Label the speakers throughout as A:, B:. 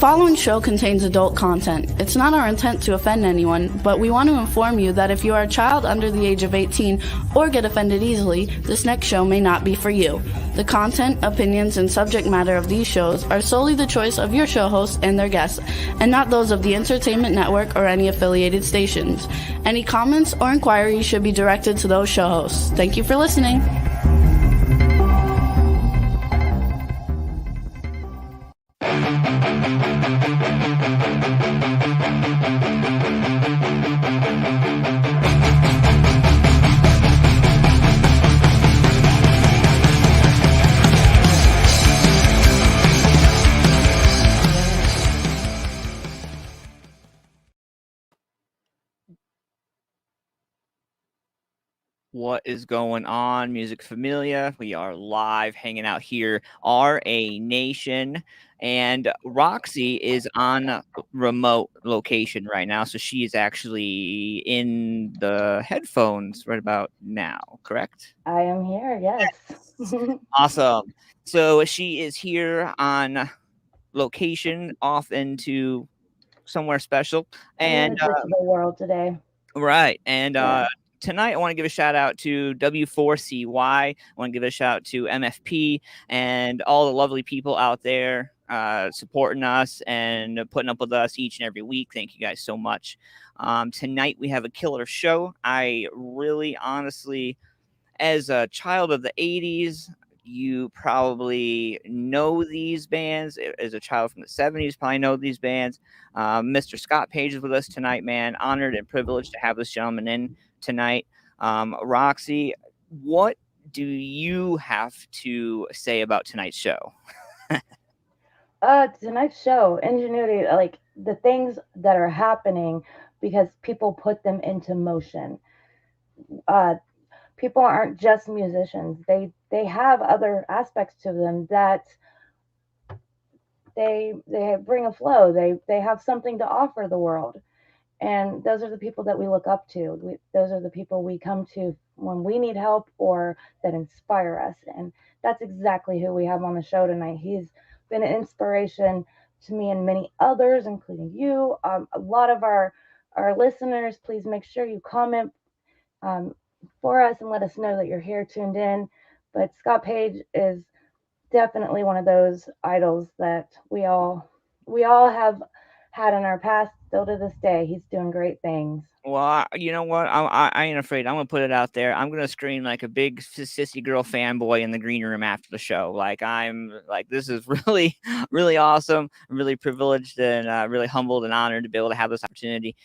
A: following show contains adult content. It's not our intent to offend anyone, but we want to inform you that if you are a child under the age of 18 or get offended easily, this next show may not be for you. The content, opinions, and subject matter of these shows are solely the choice of your show hosts and their guests, and not those of the Entertainment Network or any affiliated stations. Any comments or inquiries should be directed to those show hosts. Thank you for listening.
B: What is going on, Music Familia? We are live hanging out here, RA Nation, and Roxy is on a remote location right now, so she is actually in the headphones right about now, correct?
C: I am here, yes.
B: Awesome. So she is here on location, off into somewhere special, and
C: the world today.
B: Right, and tonight I want to give a shout out to W4CY. I want to give a shout out to MFP and all the lovely people out there supporting us and putting up with us each and every week. Thank you guys so much. Tonight we have a killer show. I really, honestly, as a child of the 80s, you probably know these bands. As a child from the 70s, probably know these bands. Mr. Scott Page is with us tonight, man. Honored and privileged to have this gentleman in tonight. Roxy, what do you have to say about tonight's show?
C: Tonight's show, ingenuity, like the things that are happening because people put them into motion. People aren't just musicians. They have other aspects to them that they bring a flow. They have something to offer the world. And those are the people that we look up to. Those are the people we come to when we need help or that inspire us. And that's exactly who we have on the show tonight. He's been an inspiration to me and many others, including you. A lot of our listeners, please make sure you comment for us and let us know that you're here tuned in. But Scott Page is definitely one of those idols that we all have had in our past. Still to this day, he's doing great things.
B: Well, you know what? I ain't afraid. I'm gonna put it out there. I'm gonna scream like a big sissy girl fanboy in the green room after the show. Like this is really, really awesome. I'm really privileged and really humbled and honored to be able to have this opportunity.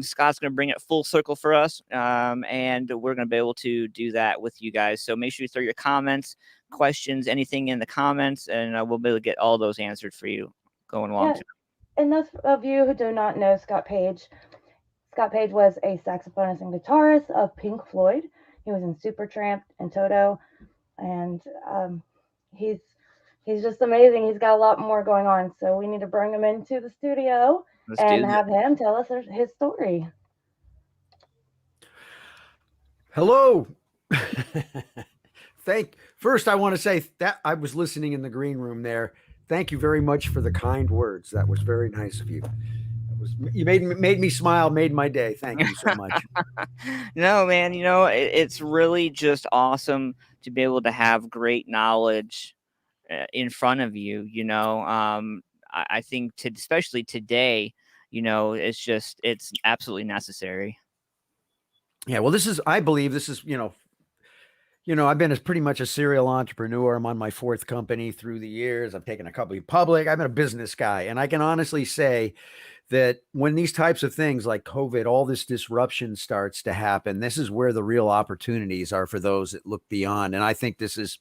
B: Scott's gonna bring it full circle for us, and we're gonna be able to do that with you guys. So make sure you throw your comments, questions, anything in the comments, and we'll be able to get all those answered for you going along.
C: Yeah. And those of you who do not know Scott Page was a saxophonist and guitarist of Pink Floyd. He was in Supertramp and Toto, and he's just amazing. He's got a lot more going on, so we need to bring him into the studio and have him tell us his story.
D: Hello. First, I want to say that I was listening in the green room there. Thank you very much for the kind words. That was very nice of you. You made me smile, made my day. Thank you so much.
B: No, man, it's really just awesome to be able to have great knowledge in front of you. I think especially today, it's absolutely necessary.
D: Yeah, well, I believe this is, I've been pretty much a serial entrepreneur. I'm on my fourth company through the years. I've taken a couple public. I've been a business guy. And I can honestly say that when these types of things like COVID, all this disruption starts to happen, this is where the real opportunities are for those that look beyond. And I think this is,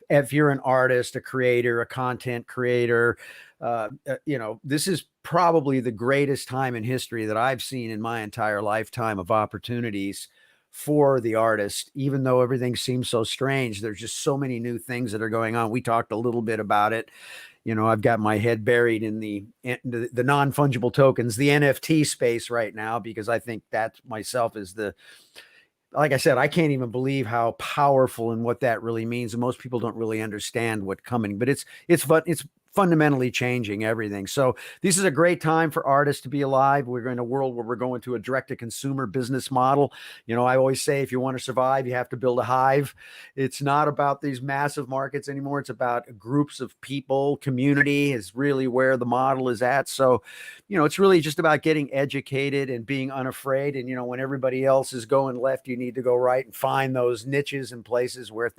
D: if you're an artist, a creator, a content creator, this is probably the greatest time in history that I've seen in my entire lifetime of opportunities for the artist. Even though everything seems so strange, there's just so many new things that are going on. We talked a little bit about it. I've got my head buried in the non-fungible tokens, the NFT space right now, because I think that myself is like I said, I can't even believe how powerful and what that really means. And most people don't really understand what's coming, but it's fundamentally changing everything. So this is a great time for artists to be alive. We're in a world where we're going to a direct-to-consumer business model. You know, I always say, if you want to survive, you have to build a hive. It's not about these massive markets anymore. It's about groups of people. Community is really where the model is at. So, you know, it's really just about getting educated and being unafraid. And, you know, when everybody else is going left, you need to go right and find those niches and places where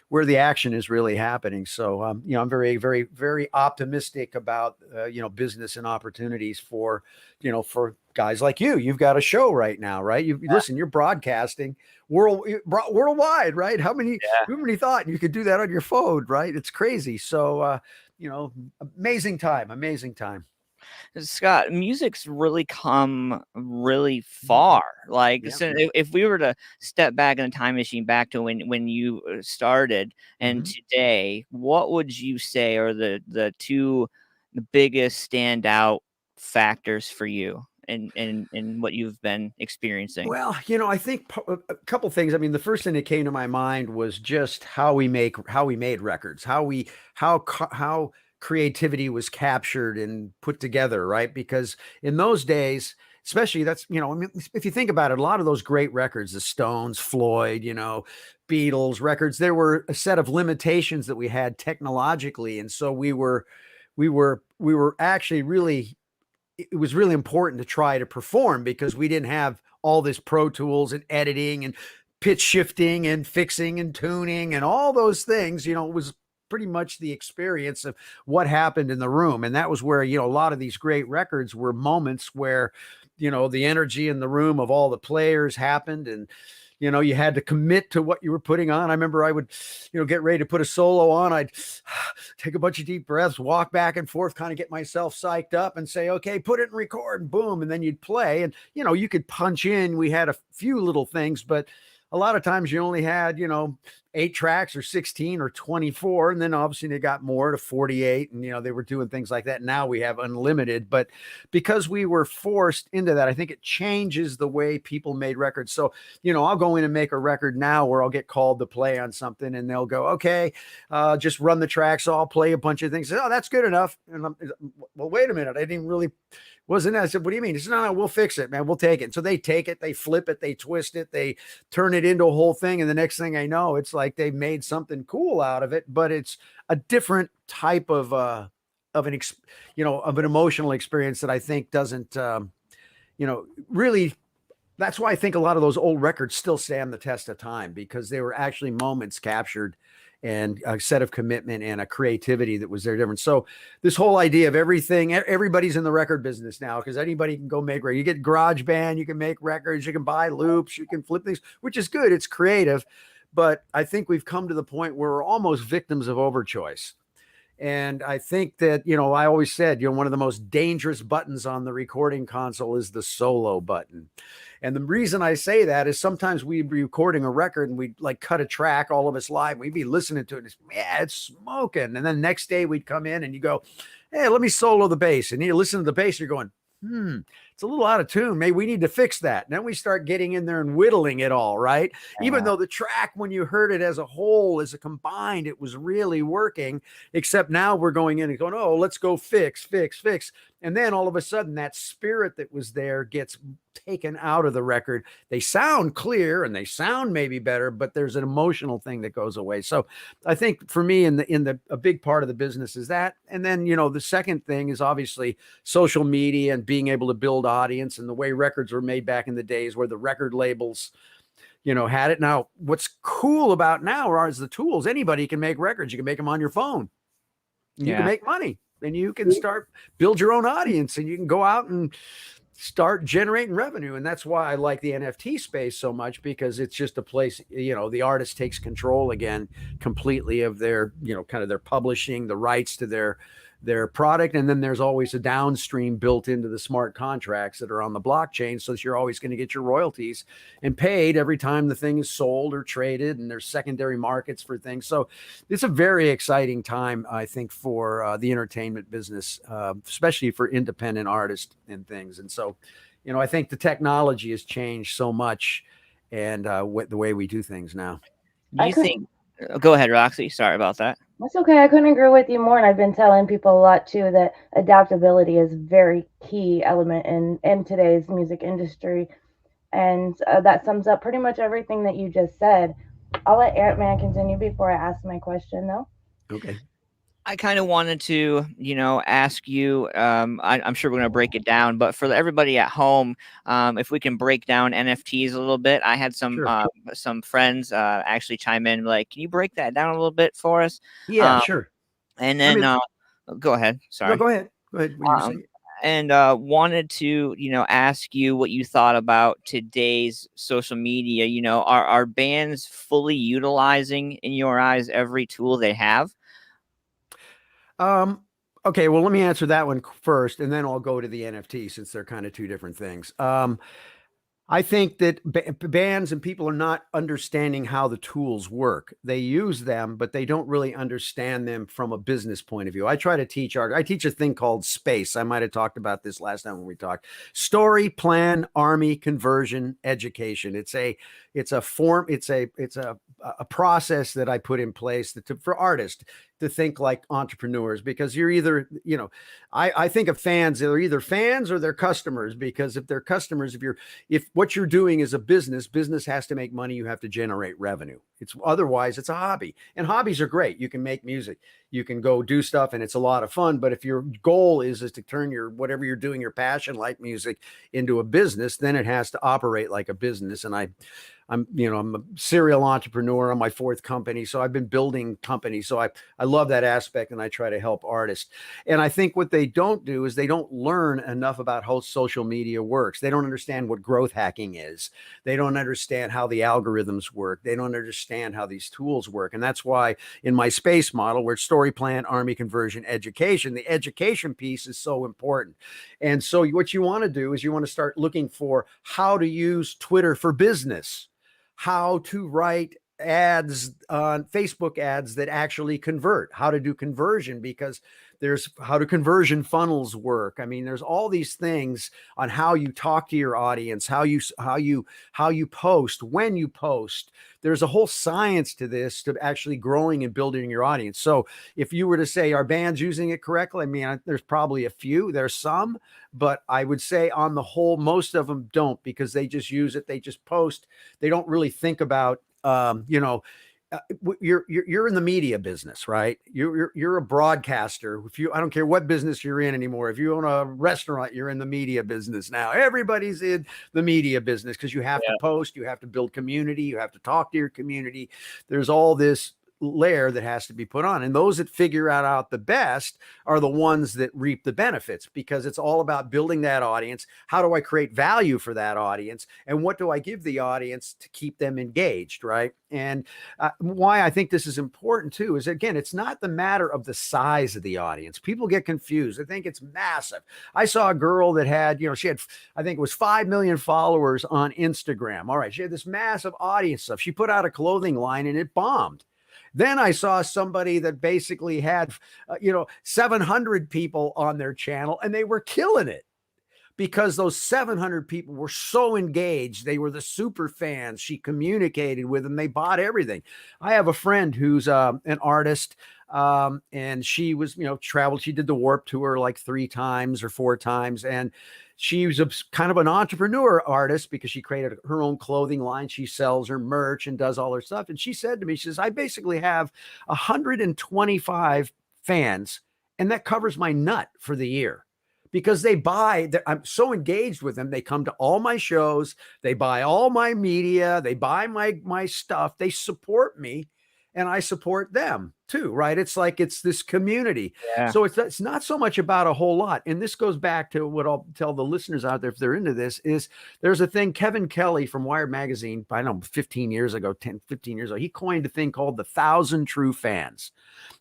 D: where the action is really happening. So, you know, I'm very, very, very optimistic about, you know, business and opportunities for, you know, for guys like you. You've got a show right now, right? Listen, you're broadcasting worldwide, right? How many thought you could do that on your phone, right? It's crazy. So, you know, amazing time.
B: Scott, music's really come really far. Like, so if we were to step back in a time machine back to when you started and today, what would you say are the biggest standout factors for you in what you've been experiencing?
D: Well, you know, I think a couple things. I mean, the first thing that came to my mind was just how we made records, how creativity was captured and put together, right? Because in those days, especially, that's, you know, I mean, if you think about it, a lot of those great records, the Stones, Floyd, you know, Beatles records, there were a set of limitations that we had technologically. And so we were actually really, it was really important to try to perform because we didn't have all this Pro Tools and editing and pitch shifting and fixing and tuning and all those things. You know, it was pretty much the experience of what happened in the room. And that was where, you know, a lot of these great records were moments where, you know, the energy in the room of all the players happened, and, you know, you had to commit to what you were putting on. I remember I would, you know, get ready to put a solo on. I'd take a bunch of deep breaths, walk back and forth, kind of get myself psyched up and say, okay, put it in record, and boom. And then you'd play, and, you know, you could punch in. We had a few little things, but a lot of times you only had, you know, 8 tracks or 16 or 24. And then obviously they got more to 48, and, you know, they were doing things like that. Now we have unlimited, but because we were forced into that, I think it changes the way people made records. So, you know, I'll go in and make a record now where I'll get called to play on something, and they'll go, okay, just run the tracks. So I'll play a bunch of things. Oh, that's good enough. And well, wait a minute. I didn't really wasn't that. I said, what do you mean? He said, no, we'll fix it, man. We'll take it. And so they take it, they flip it, they twist it, they turn it into a whole thing. And the next thing I know, it's like they've made something cool out of it, but it's a different type of an emotional experience that I think doesn't, you know, really. That's why I think a lot of those old records still stand the test of time, because they were actually moments captured and a set of commitment and a creativity that was there different. So this whole idea of everybody's in the record business now, because anybody can go make records. You get GarageBand, you can make records, you can buy loops, you can flip things, which is good. It's creative. But I think we've come to the point where we're almost victims of overchoice. And I think that, you know, I always said, you know, one of the most dangerous buttons on the recording console is the solo button. And the reason I say that is sometimes we'd be recording a record and we'd like cut a track, all of us live. We'd be listening to it. And it's smoking. And then next day we'd come in and you go, hey, let me solo the bass. And you listen to the bass, you're going, it's a little out of tune. Maybe we need to fix that. And then we start getting in there and whittling it all, right? Even though the track, when you heard it as a whole, as a combined, it was really working, except now we're going in and going, oh, let's go fix. And then all of a sudden that spirit that was there gets taken out of the record. They sound clear and they sound maybe better, but there's an emotional thing that goes away. So I think for me, a big part of the business is that. And then, you know, the second thing is obviously social media and being able to build audience, and the way records were made back in the days where the record labels, you know, had it. Now, what's cool about now are the tools. Anybody can make records. You can make them on your phone. You can make money, and you can build your own audience, and you can go out and start generating revenue. And that's why I like the NFT space so much, because it's just a place, you know, the artist takes control again completely of their, you know, kind of their publishing, the rights to their product. And then there's always a downstream built into the smart contracts that are on the blockchain, so that you're always going to get your royalties and paid every time the thing is sold or traded, and there's secondary markets for things. So it's a very exciting time, I think, for the entertainment business, especially for independent artists and things. And so, you know, I think the technology has changed so much, and the way we do things now.
B: Do you think, go ahead, Roxy. Sorry about that.
C: That's okay. I couldn't agree with you more. And I've been telling people a lot too that adaptability is a very key element in today's music industry. And that sums up pretty much everything that you just said. I'll let Ant-Man continue before I ask my question, though.
D: Okay.
B: I kind of wanted to, ask you. I'm sure we're going to break it down, but for everybody at home, if we can break down NFTs a little bit, I had
D: Sure.
B: some friends actually chime in, like, can you break that down a little bit for us?
D: Yeah, sure.
B: And
D: I
B: then,
D: mean,
B: go ahead.
D: no,
B: Sorry.
D: go ahead. Go ahead. What you were
B: Um,
D: saying.
B: and wanted to, ask you what you thought about today's social media. Are bands fully utilizing, in your eyes, every tool they have?
D: Okay, well, let me answer that one first, and then I'll go to the NFT since they're kind of two different things. I think that bands and people are not understanding how the tools work. They use them, but they don't really understand them from a business point of view. I try to teach art. I teach a thing called SPACE. I might have talked about this last time when we talked. Story, plan, army, conversion, education. It's a form. It's a process that I put in place for artists to think like entrepreneurs, because you're either, I think of fans, they're either fans or they're customers, because if they're customers, if what you're doing is a business has to make money, you have to generate revenue. Otherwise it's a hobby, and hobbies are great. You can make music, you can go do stuff, and it's a lot of fun. But if your goal is to turn whatever you're doing, your passion like music, into a business, then it has to operate like a business. And I'm a serial entrepreneur on my fourth company. So I've been building companies. So I love that aspect, and I try to help artists. And I think what they don't do is they don't learn enough about how social media works. They don't understand what growth hacking is. They don't understand how the algorithms work. They don't understand how these tools work. And that's why in my space model, where it's story, plan, army, conversion, education, the education piece is so important. And so what you want to do is you want to start looking for how to use Twitter for business, how to write ads on Facebook, ads that actually convert, how to do conversion, because there's how do conversion funnels work. I mean, there's all these things on how you talk to your audience, how you post, when you post. There's a whole science to this, to actually growing and building your audience. So if you were to say, are bands using it correctly? I mean, there's probably a few, there's some, but I would say on the whole, most of them don't, because they just use it. They just post. They don't really think about, you're in the media business, right? You're a broadcaster. I don't care what business you're in anymore. If you own a restaurant, you're in the media business now. Everybody's in the media business, because you have to post, you have to build community, you have to talk to your community. There's all this layer that has to be put on, and those that figure out the best are the ones that reap the benefits, because it's all about building that audience. How do I create value for that audience, and what do I give the audience to keep them engaged, right? And why I think this is important too is, again, it's not the matter of the size of the audience. People get confused. They think it's massive. I saw a girl that had, she had, I think it was 5 million followers on Instagram. All right, she had this massive audience stuff. She put out a clothing line and it bombed. Then I saw somebody that basically had, 700 people on their channel, and they were killing it, because those 700 people were so engaged. They were the super fans. She communicated with them. They bought everything. I have a friend who's an artist, and she was, traveled. She did the Warp Tour like 3 times or 4 times. And she was kind of an entrepreneur artist, because she created her own clothing line. She sells her merch and does all her stuff. And she said to me, she says, I basically have 125 fans, and that covers my nut for the year, because I'm so engaged with them. They come to all my shows, they buy all my media, they buy my stuff, they support me, and I support them too, right? It's like, it's this community.
B: Yeah.
D: So it's not so much about a whole lot. And this goes back to what I'll tell the listeners out there, if they're into this, is there's a thing, Kevin Kelly from Wired Magazine, I don't know, 15 years ago, he coined a thing called the 1,000 true fans.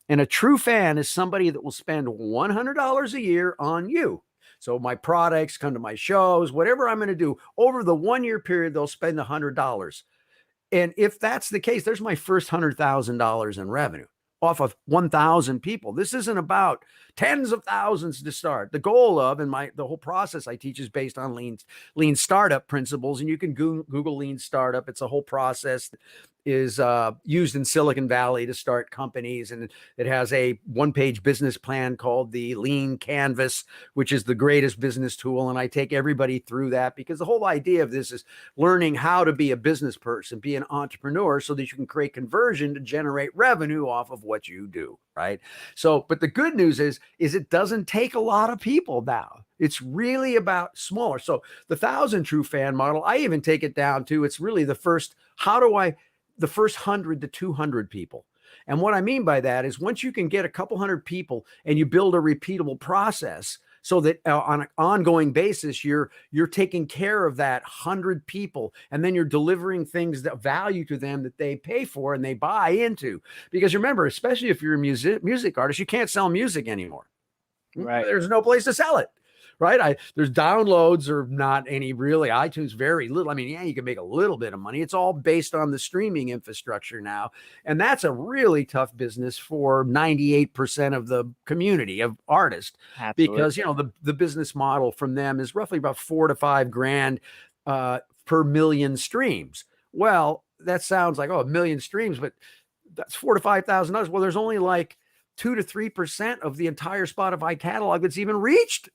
D: And a true fan is somebody that will spend $100 a year on you. So my products, come to my shows, whatever I'm going to do, over the 1-year period, they'll spend $100. And if that's the case, there's my first $100,000 in revenue off of 1,000 people. This isn't about tens of thousands to start. The goal of, and the whole process I teach is based on lean startup principles. And you can Google lean startup. It's a whole process. is used in Silicon Valley to start companies. And it has a one-page business plan called the Lean Canvas, which is the greatest business tool. And I take everybody through that because the whole idea of this is learning how to be a business person, be an entrepreneur, so that you can create conversion to generate revenue off of what you do, right? So, but the good news is it doesn't take a lot of people now. It's really about smaller. So the 1,000 true fan model, I even take it down to, it's really the first 100 to 200 people. And what I mean by that is once you can get a couple hundred people and you build a repeatable process so that on an ongoing basis, you're taking care of that 100 people, and then you're delivering things that value to them that they pay for and they buy into. Because remember, especially if you're a music artist, you can't sell music anymore.
B: Right.
D: There's no place to sell it. Right. There's downloads or not any really. iTunes, very little. I mean, yeah, you can make a little bit of money. It's all based on the streaming infrastructure now. And that's a really tough business for 98% of the community of artists.
B: Absolutely.
D: Because, you know, the business model from them is roughly about $4 to $5 grand per million streams. Well, that sounds like, oh, 1 million streams, but that's $4,000 to $5,000. Well, there's only like 2 to 3% of the entire Spotify catalog that's even reached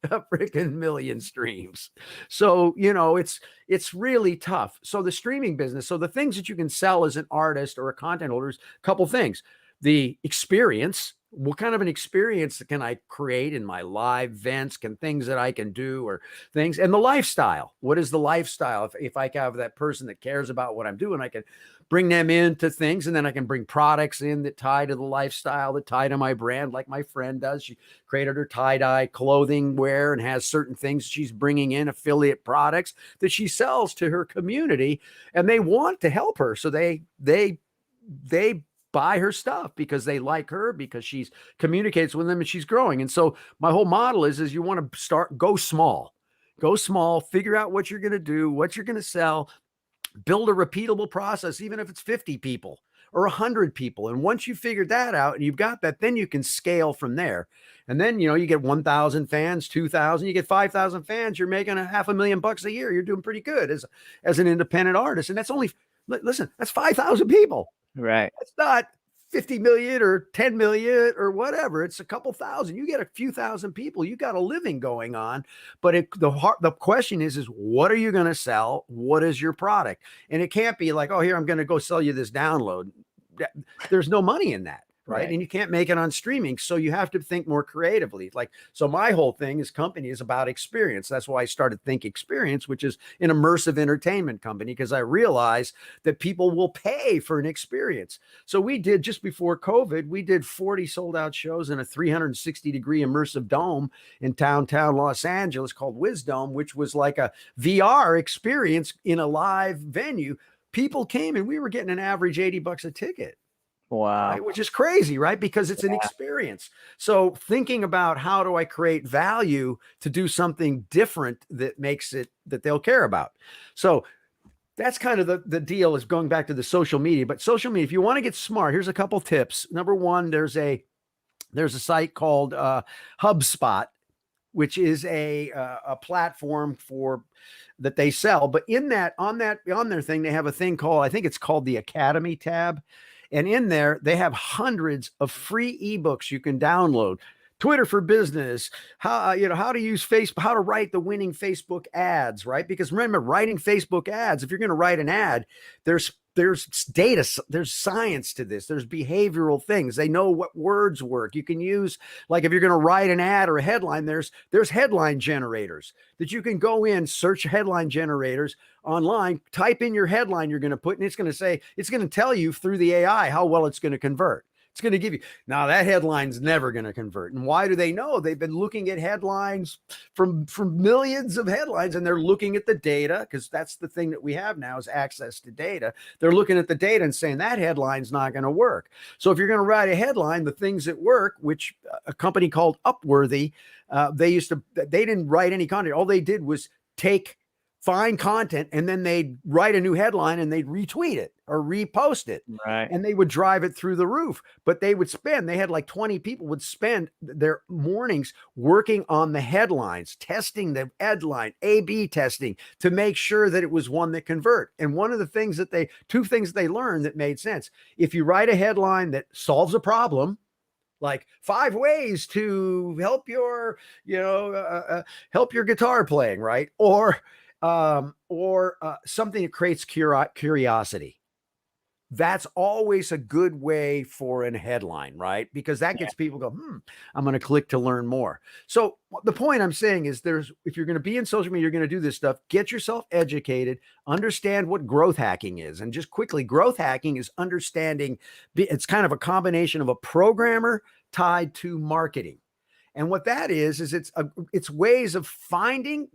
D: a freaking million streams. So, you know, it's really tough. So the streaming business, so the things that you can sell as an artist or a content holder is a couple things. The experience, what kind of an experience can I create in my live events? Can things that I can do or things, and the lifestyle. What is the lifestyle? If I have that person that cares about what I'm doing, I can bring them into things, and then I can bring products in that tie to the lifestyle, that tie to my brand, like my friend does. She created her tie-dye clothing wear and has certain things she's bringing in, affiliate products that she sells to her community, and they want to help her. So they buy her stuff because they like her, because she's communicates with them and she's growing. And so my whole model is you want to go small, figure out what you're going to do, what you're going to sell, build a repeatable process, even if it's 50 people or 100 people. And once you figure that out and you've got that, then you can scale from there. And then, you know, you get 1,000 fans, 2,000, you get 5,000 fans, you're making $500,000 a year. You're doing pretty good as an independent artist. And that's only, listen, that's 5,000 people.
B: Right.
D: It's not 50 million or 10 million or whatever. It's a couple thousand. You get a few thousand people, you got a living going on. But the question is what are you going to sell? What is your product? And it can't be like, oh, here, I'm going to go sell you this download. There's no money in that. Right. And you can't make it on streaming. So you have to think more creatively. Like, so my whole thing is company is about experience. That's why I started Think Experience, which is an immersive entertainment company, because I realized that people will pay for an experience. So we did, just before COVID, we did 40 sold out shows in a 360-degree immersive dome in downtown Los Angeles called Wisdom, which was like a VR experience in a live venue. People came and we were getting an average $80 a ticket.
B: Wow.
D: Right? Which is crazy, right? Because it's an experience. So thinking about how do I create value to do something different that makes it that they'll care about. So that's kind of the deal, is going back to the social media. But social media, if you want to get smart, here's a couple tips. Number one, there's a site called HubSpot, which is a platform that they sell. But on their thing, they have a thing called, I think it's called the Academy tab. And in there, they have hundreds of free ebooks you can download. Twitter for Business, how to use Facebook, how to write the winning Facebook ads, right? Because remember, writing Facebook ads, if you're going to write an ad, there's data, there's science to this, there's behavioral things. They know what words work. You can use, like if you're going to write an ad or a headline, there's headline generators that you can go in, search headline generators online, type in your headline you're going to put, and it's going to tell you through the AI how well it's going to convert. It's going to give you, now that headline's never going to convert. And why do they know? They've been looking at headlines from millions of headlines, and they're looking at the data, because that's the thing that we have now is access to data. They're looking at the data and saying that headline's not going to work. So if you're going to write a headline, the things that work, which a company called Upworthy, they didn't write any content. All they did was take find content, and then they'd write a new headline and they'd retweet it or repost it.
B: Right.
D: And they would drive it through the roof. But they had like 20 people would spend their mornings working on the headlines, testing the headline, A/B testing to make sure that it was one that convert. And one of the things two things they learned that made sense. If you write a headline that solves a problem, like 5 ways to help your, help your guitar playing, right? Or something that creates curiosity. That's always a good way for a headline, right? Because that gets people go, I'm going to click to learn more. So the point I'm saying is if you're going to be in social media, you're going to do this stuff, get yourself educated, understand what growth hacking is. And just quickly, growth hacking is understanding, it's kind of a combination of a programmer tied to marketing. And what that is it's ways of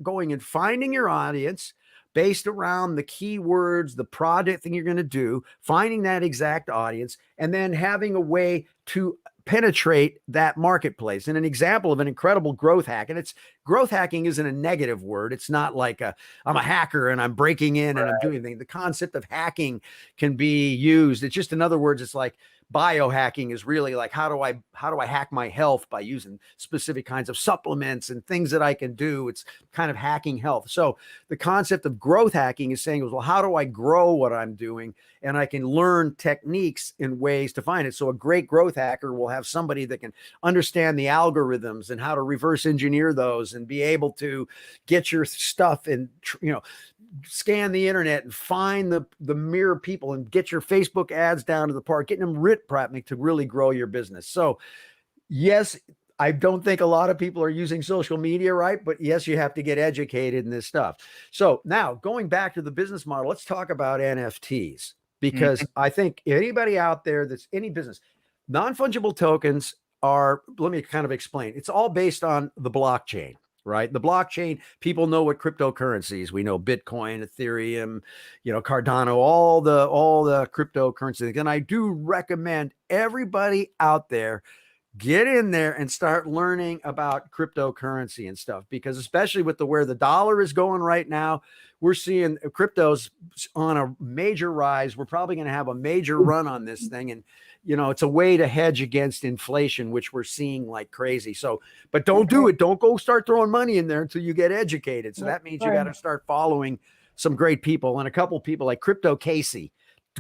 D: going and finding your audience based around the keywords, the product thing you're going to do, finding that exact audience, and then having a way to penetrate that marketplace. And an example of an incredible growth hack, and growth hacking isn't a negative word. It's not like I'm a hacker and I'm breaking in and I'm doing anything. The concept of hacking can be used. It's just, in other words, it's like biohacking is really like, how do I hack my health by using specific kinds of supplements and things that I can do? It's kind of hacking health. So the concept of growth hacking is saying, well, how do I grow what I'm doing? And I can learn techniques and ways to find it. So a great growth hacker will have somebody that can understand the algorithms and how to reverse engineer those and be able to get your stuff and, scan the internet and find the mirror people and get your Facebook ads down to the park, getting them writ properly to really grow your business. So yes, I don't think a lot of people are using social media right, but yes, you have to get educated in this stuff. So now going back to the business model, let's talk about NFTs, because I think anybody out there that's any business, non-fungible tokens are, let me kind of explain. It's all based on the blockchain. Right. The blockchain, people know what cryptocurrencies. We know Bitcoin, Ethereum, Cardano, all the cryptocurrencies. And I do recommend everybody out there get in there and start learning about cryptocurrency and stuff, because especially with where the dollar is going right now, we're seeing cryptos on a major rise. We're probably going to have a major run on this thing. And, it's a way to hedge against inflation, which we're seeing like crazy. So, but don't do it. Don't go start throwing money in there until you get educated. So that means you got to start following some great people, and a couple of people like Crypto Casey.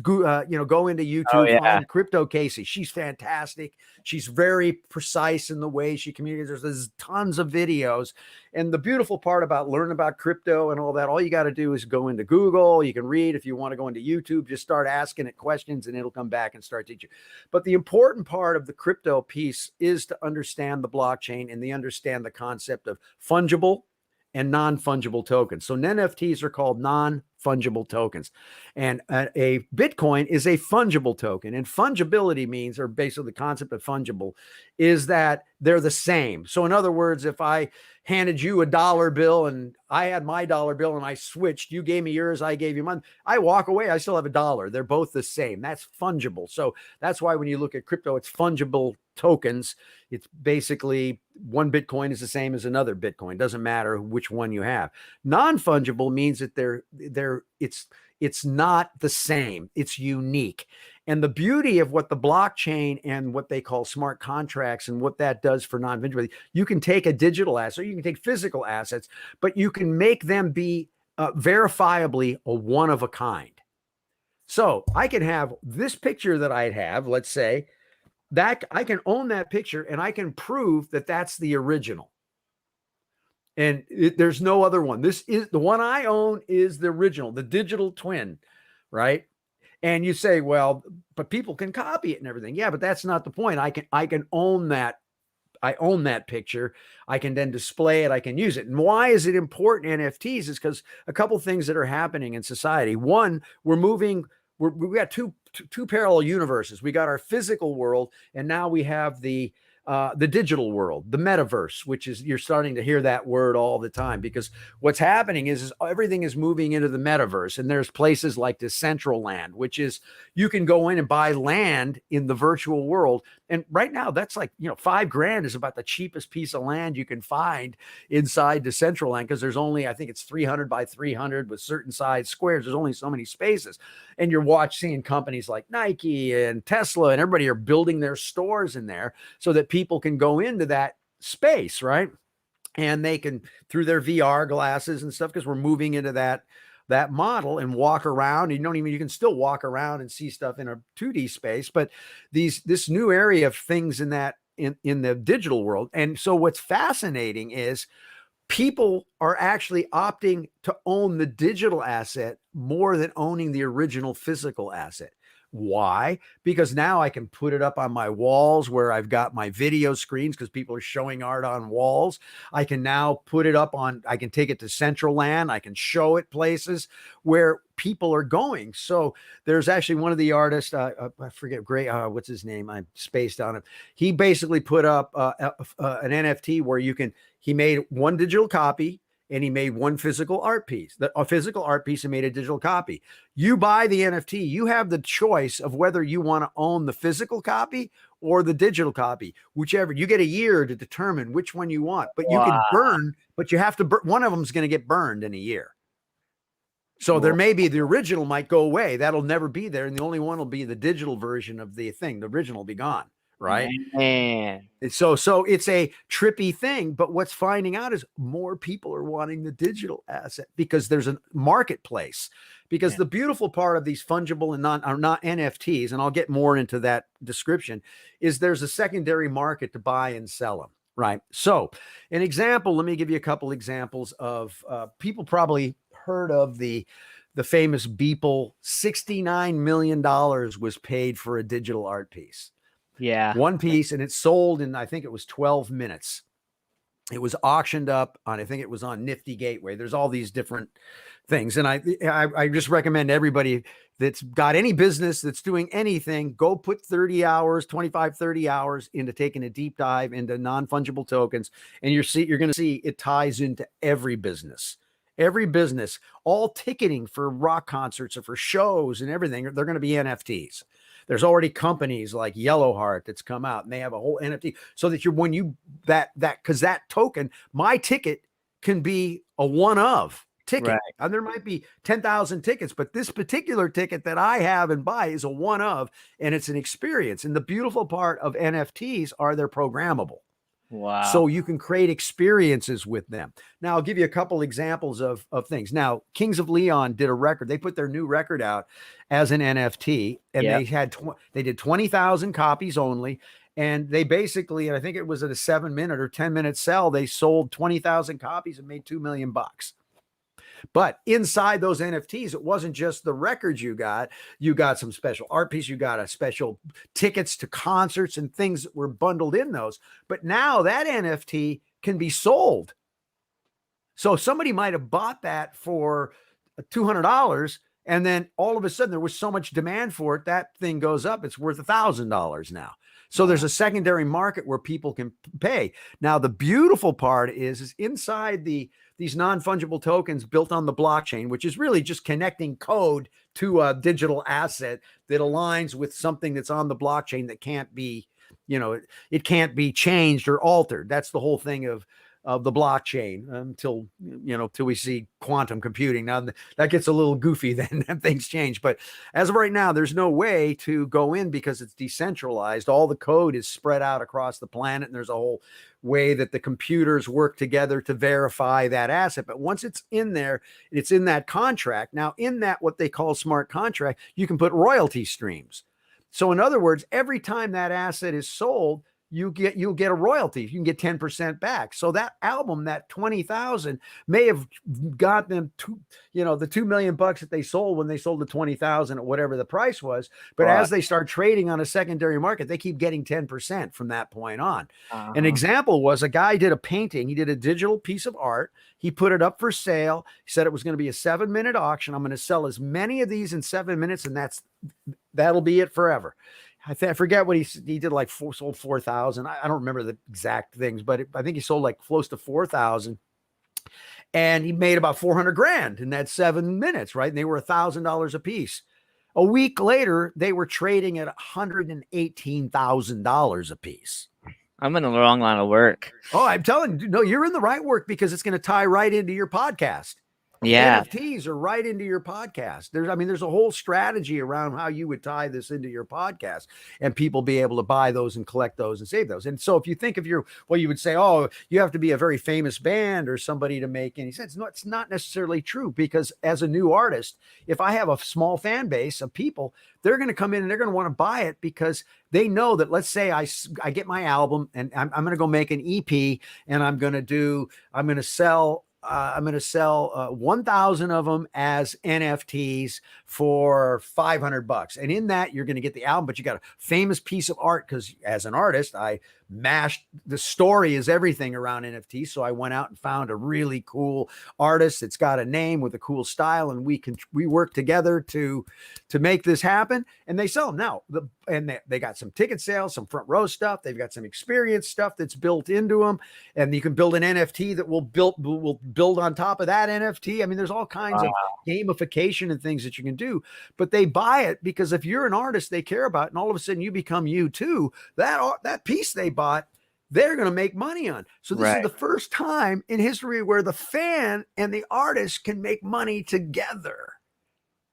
D: Go into YouTube, find Crypto Casey. She's fantastic. She's very precise in the way she communicates. There's tons of videos. And the beautiful part about learning about crypto and all that, all you got to do is go into Google. You can read. If you want to go into YouTube, just start asking it questions and it'll come back and start teaching. But the important part of the crypto piece is to understand the blockchain and understand the concept of fungible and non-fungible tokens. So NFTs are called non-fungible tokens. And a Bitcoin is a fungible token. And fungibility means, or basically the concept of fungible, is that they're the same. So in other words, if I handed you a dollar bill and I had my dollar bill and I switched, you gave me yours, I gave you mine, I walk away, I still have a dollar. They're both the same. That's fungible. So that's why when you look at crypto, it's fungible tokens. It's basically one Bitcoin is the same as another Bitcoin. Doesn't matter which one you have. Non-fungible means that it's not the same. It's unique. And the beauty of what the blockchain and what they call smart contracts and what that does for non-fungibility, you can take a digital asset, you can take physical assets, but you can make them be verifiably a one of a kind. So I can have this picture that I have, let's say, that I can own that picture and I can prove that that's the original. And there's no other one. This is the one I own, is the original, the digital twin, right? And you say, well, but people can copy it and everything. Yeah, but that's not the point. I can own that. I own that picture. I can then display it. I can use it. And why is it important, NFTs? Is because a couple things that are happening in society. One, we got two parallel universes. We got our physical world, and now we have the the digital world, the metaverse, which is, you're starting to hear that word all the time, because what's happening is everything is moving into the metaverse. And there's places like Decentraland, which is, you can go in and buy land in the virtual world. And right now that's like, $5,000 is about the cheapest piece of land you can find inside Decentraland, because there's only, I think it's 300 by 300 with certain size squares. There's only so many spaces. And you're seeing companies like Nike and Tesla and everybody are building their stores in there so that people can go into that space, right? And they can, through their VR glasses and stuff, because we're moving into that model, and walk around. You can still walk around and see stuff in a 2D space, but this new area of things in the digital world. And so what's fascinating is people are actually opting to own the digital asset more than owning the original physical asset. Why? Because now I can put it up on my walls where I've got my video screens, because people are showing art on walls. I can now put it up I can take it to Decentraland. I can show it places where people are going. So there's actually one of the artists, I forget, what's his name? I spaced on him. He basically put up an NFT where he made one digital copy, and he made one physical art piece, a physical art piece, and made a digital copy. You buy the NFT, you have the choice of whether you want to own the physical copy or the digital copy, whichever. You get a year to determine which one you want, but you can burn, but you have to burn. One of them is going to get burned in a year. So there may be, the original might go away. That'll never be there. And the only one will be the digital version of the thing. The original will be gone. Right.
B: Man.
D: So it's a trippy thing, but what's finding out is more people are wanting the digital asset because there's a marketplace. Because the beautiful part of these fungible and not NFTs, and I'll get more into that description, is there's a secondary market to buy and sell them. Right. So an example, let me give you a couple examples of people probably heard of the famous Beeple. $69 million was paid for a digital art piece.
B: Yeah.
D: One piece, and it sold in, I think it was 12 minutes. It was auctioned up on, I think it was on Nifty Gateway. There's all these different things. And I just recommend everybody that's got any business that's doing anything, go put 30 hours, 25, 30 hours into taking a deep dive into non-fungible tokens. And you're going to see it ties into every business. Every business, all ticketing for rock concerts or for shows and everything, they're going to be NFTs. There's already companies like Yellowheart that's come out, and they have a whole NFT, so that because that token, my ticket can be a one of ticket. Right. And there might be 10,000 tickets, but this particular ticket that I have and buy is a one of, and it's an experience. And the beautiful part of NFTs are they're programmable.
B: Wow.
D: So you can create experiences with them. Now, I'll give you a couple examples of things. Now, Kings of Leon did a record. They put their new record out as an NFT, and they did 20,000 copies only. And they basically, and I think it was at a 7-minute or 10-minute sell, they sold 20,000 copies and made $2 million. But inside those NFTs, it wasn't just the records you got some special art piece, you got a special tickets to concerts and things that were bundled in those. But now that NFT can be sold. So somebody might have bought that for $200, and then all of a sudden there was so much demand for it, that thing goes up. It's worth $1,000 now. So there's a secondary market where people can pay. Now, the beautiful part is inside these non-fungible tokens built on the blockchain, which is really just connecting code to a digital asset that aligns with something that's on the blockchain that can't be, it can't be changed or altered. That's the whole thing of the blockchain until we see quantum computing. Now that gets a little goofy, then things change. But as of right now, there's no way to go in because it's decentralized. All the code is spread out across the planet, and there's a whole way that the computers work together to verify that asset. But once it's in there, it's in that contract. Now, in that, what they call smart contract, you can put royalty streams. So in other words, every time that asset is sold, you'll get a royalty. You can get 10% back. So that album, that 20,000 may have got them the $2 million that they sold when they sold the 20,000 at whatever the price was. But as they start trading on a secondary market, they keep getting 10% from that point on. An example was a guy did a painting. He did a digital piece of art. He put it up for sale. He said it was going to be a 7-minute auction. I'm going to sell as many of these in 7 minutes, and that'll be it forever. I forget what he did, like sold 4,000. I don't remember the exact things, but I think he sold like close to 4,000. And he made about 400 grand in that 7 minutes, right? And they were $1,000 a piece. A week later, they were trading at $118,000 a piece.
B: I'm in the wrong line of work.
D: Oh, I'm telling you, no, you're in the right work because it's going to tie right into your podcast.
B: Yeah.
D: NFTs are right into your podcast. There's a whole strategy around how you would tie this into your podcast and people be able to buy those and collect those and save those. And so if you think of you would say, oh, you have to be a very famous band or somebody to make any sense. No, it's not necessarily true, because as a new artist, if I have a small fan base of people, they're going to come in and they're going to want to buy it because they know that, let's say I get my album and I'm going to go make an EP and I'm going to sell 1,000 of them as NFTs for $500. And in that, you're going to get the album, but you got a famous piece of art. Because as an artist, I mashed the story is everything around NFTs. So I went out and found a really cool artist that's got a name with a cool style. And we work together to make this happen. And they sell them now. They got some ticket sales, some front row stuff. They've got some experience stuff that's built into them. And you can build an NFT that will build on top of that NFT. I mean, there's all kinds of gamification and things that you can do, but they buy it because if you're an artist they care about, and all of a sudden you become you too, that piece they bought, they're going to make money on. So this is the first time in history where the fan and the artist can make money together.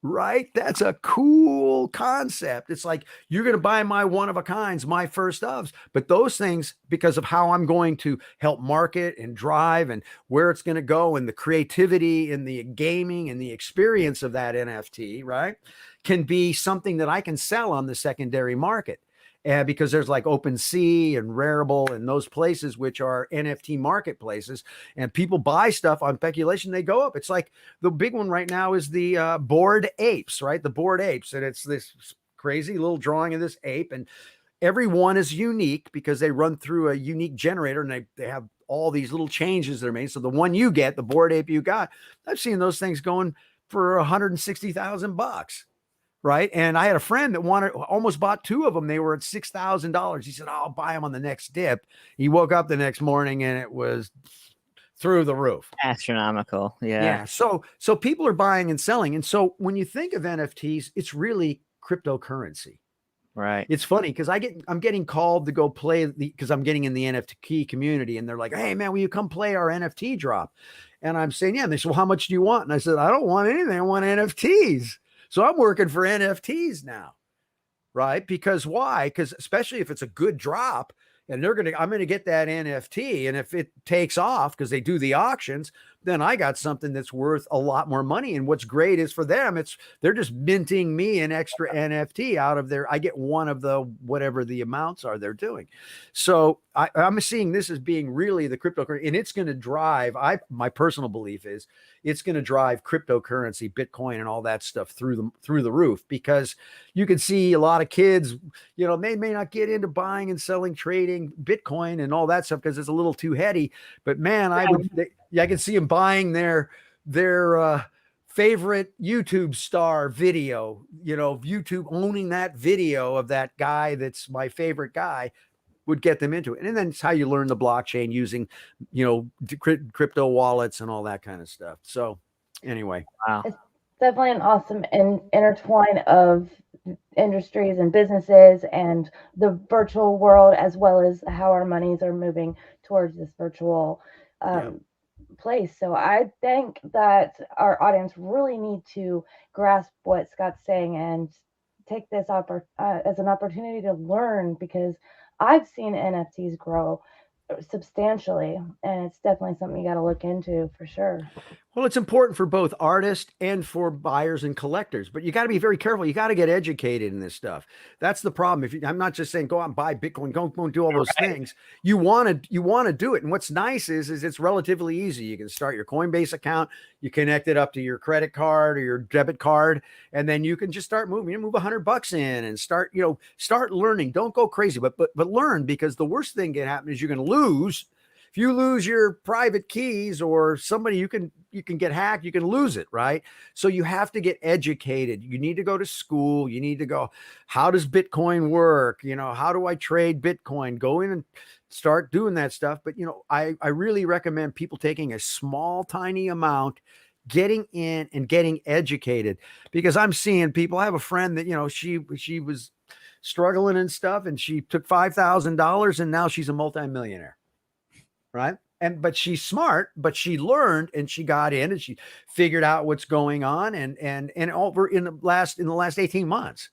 D: Right? That's a cool concept. It's like, you're going to buy my one of a kinds, my first ofs, but those things, because of how I'm going to help market and drive and where it's going to go and the creativity and the gaming and the experience of that NFT, right, can be something that I can sell on the secondary market. Because there's like OpenSea and Rarible and those places, which are NFT marketplaces, and people buy stuff on speculation, they go up. It's like the big one right now is the Bored Apes, right? The Bored Apes. And it's this crazy little drawing of this ape, and every one is unique because they run through a unique generator, and they have all these little changes that are made. So the one you get, the Bored Ape you got, I've seen those things going for $160,000. Right. And I had a friend that almost bought two of them. They were at $6,000. He said, I'll buy them on the next dip. He woke up the next morning and it was through the roof.
B: Astronomical. Yeah.
D: Yeah. So people are buying and selling. And so when you think of NFTs, it's really cryptocurrency.
B: Right.
D: It's funny because I'm getting called to go play because I'm getting in the NFT community, and they're like, hey man, will you come play our NFT drop? And I'm saying, yeah. And they said, well, how much do you want? And I said, I don't want anything. I want NFTs. So I'm working for NFTs now, right? Because why? Because especially if it's a good drop and I'm going to get that NFT. And if it takes off because they do the auctions, then I got something that's worth a lot more money. And what's great is for them, they're just minting me an extra NFT out of I get one of the, whatever the amounts are they're doing. So I'm seeing this as being really the cryptocurrency, and it's going to drive, my personal belief is it's going to drive cryptocurrency, Bitcoin and all that stuff through the roof, because you can see a lot of kids, they may not get into buying and selling, trading Bitcoin and all that stuff because it's a little too heady, but man, I can see them buying their favorite YouTube star video, YouTube owning that video of that guy that's my favorite guy would get them into it. And then it's how you learn the blockchain using, crypto wallets and all that kind of stuff. So anyway.
B: Wow.
C: It's definitely an awesome intertwine of industries and businesses and the virtual world, as well as how our monies are moving towards this virtual place. So I think that our audience really need to grasp what Scott's saying and take this as an opportunity to learn, because I've seen NFTs grow substantially, and it's definitely something you got to look into for sure.
D: Well, it's important for both artists and for buyers and collectors, but you got to be very careful. You got to get educated in this stuff. That's the problem. I'm not just saying go out and buy Bitcoin, go and do all those things. You want to do it. And what's nice is it's relatively easy. You can start your Coinbase account, you connect it up to your credit card or your debit card, and then you can just start moving. Move $100 in and start learning. Don't go crazy, but learn, because the worst thing can happen is you're going to lose. If you lose your private keys or somebody, you can you can get hacked, you can lose it, right? So you have to get educated. You need to go to school. You need to go, how does Bitcoin work? You know, how do I trade Bitcoin? Go in and start doing that stuff. But, you know, I really recommend people taking a small, tiny amount, getting in and getting educated, because I'm seeing people. I have a friend that, you know, she was struggling and stuff, and she took $5,000 and now she's a multimillionaire, right? But she's smart, but she learned and she got in and she figured out what's going on, and over in the last 18 months.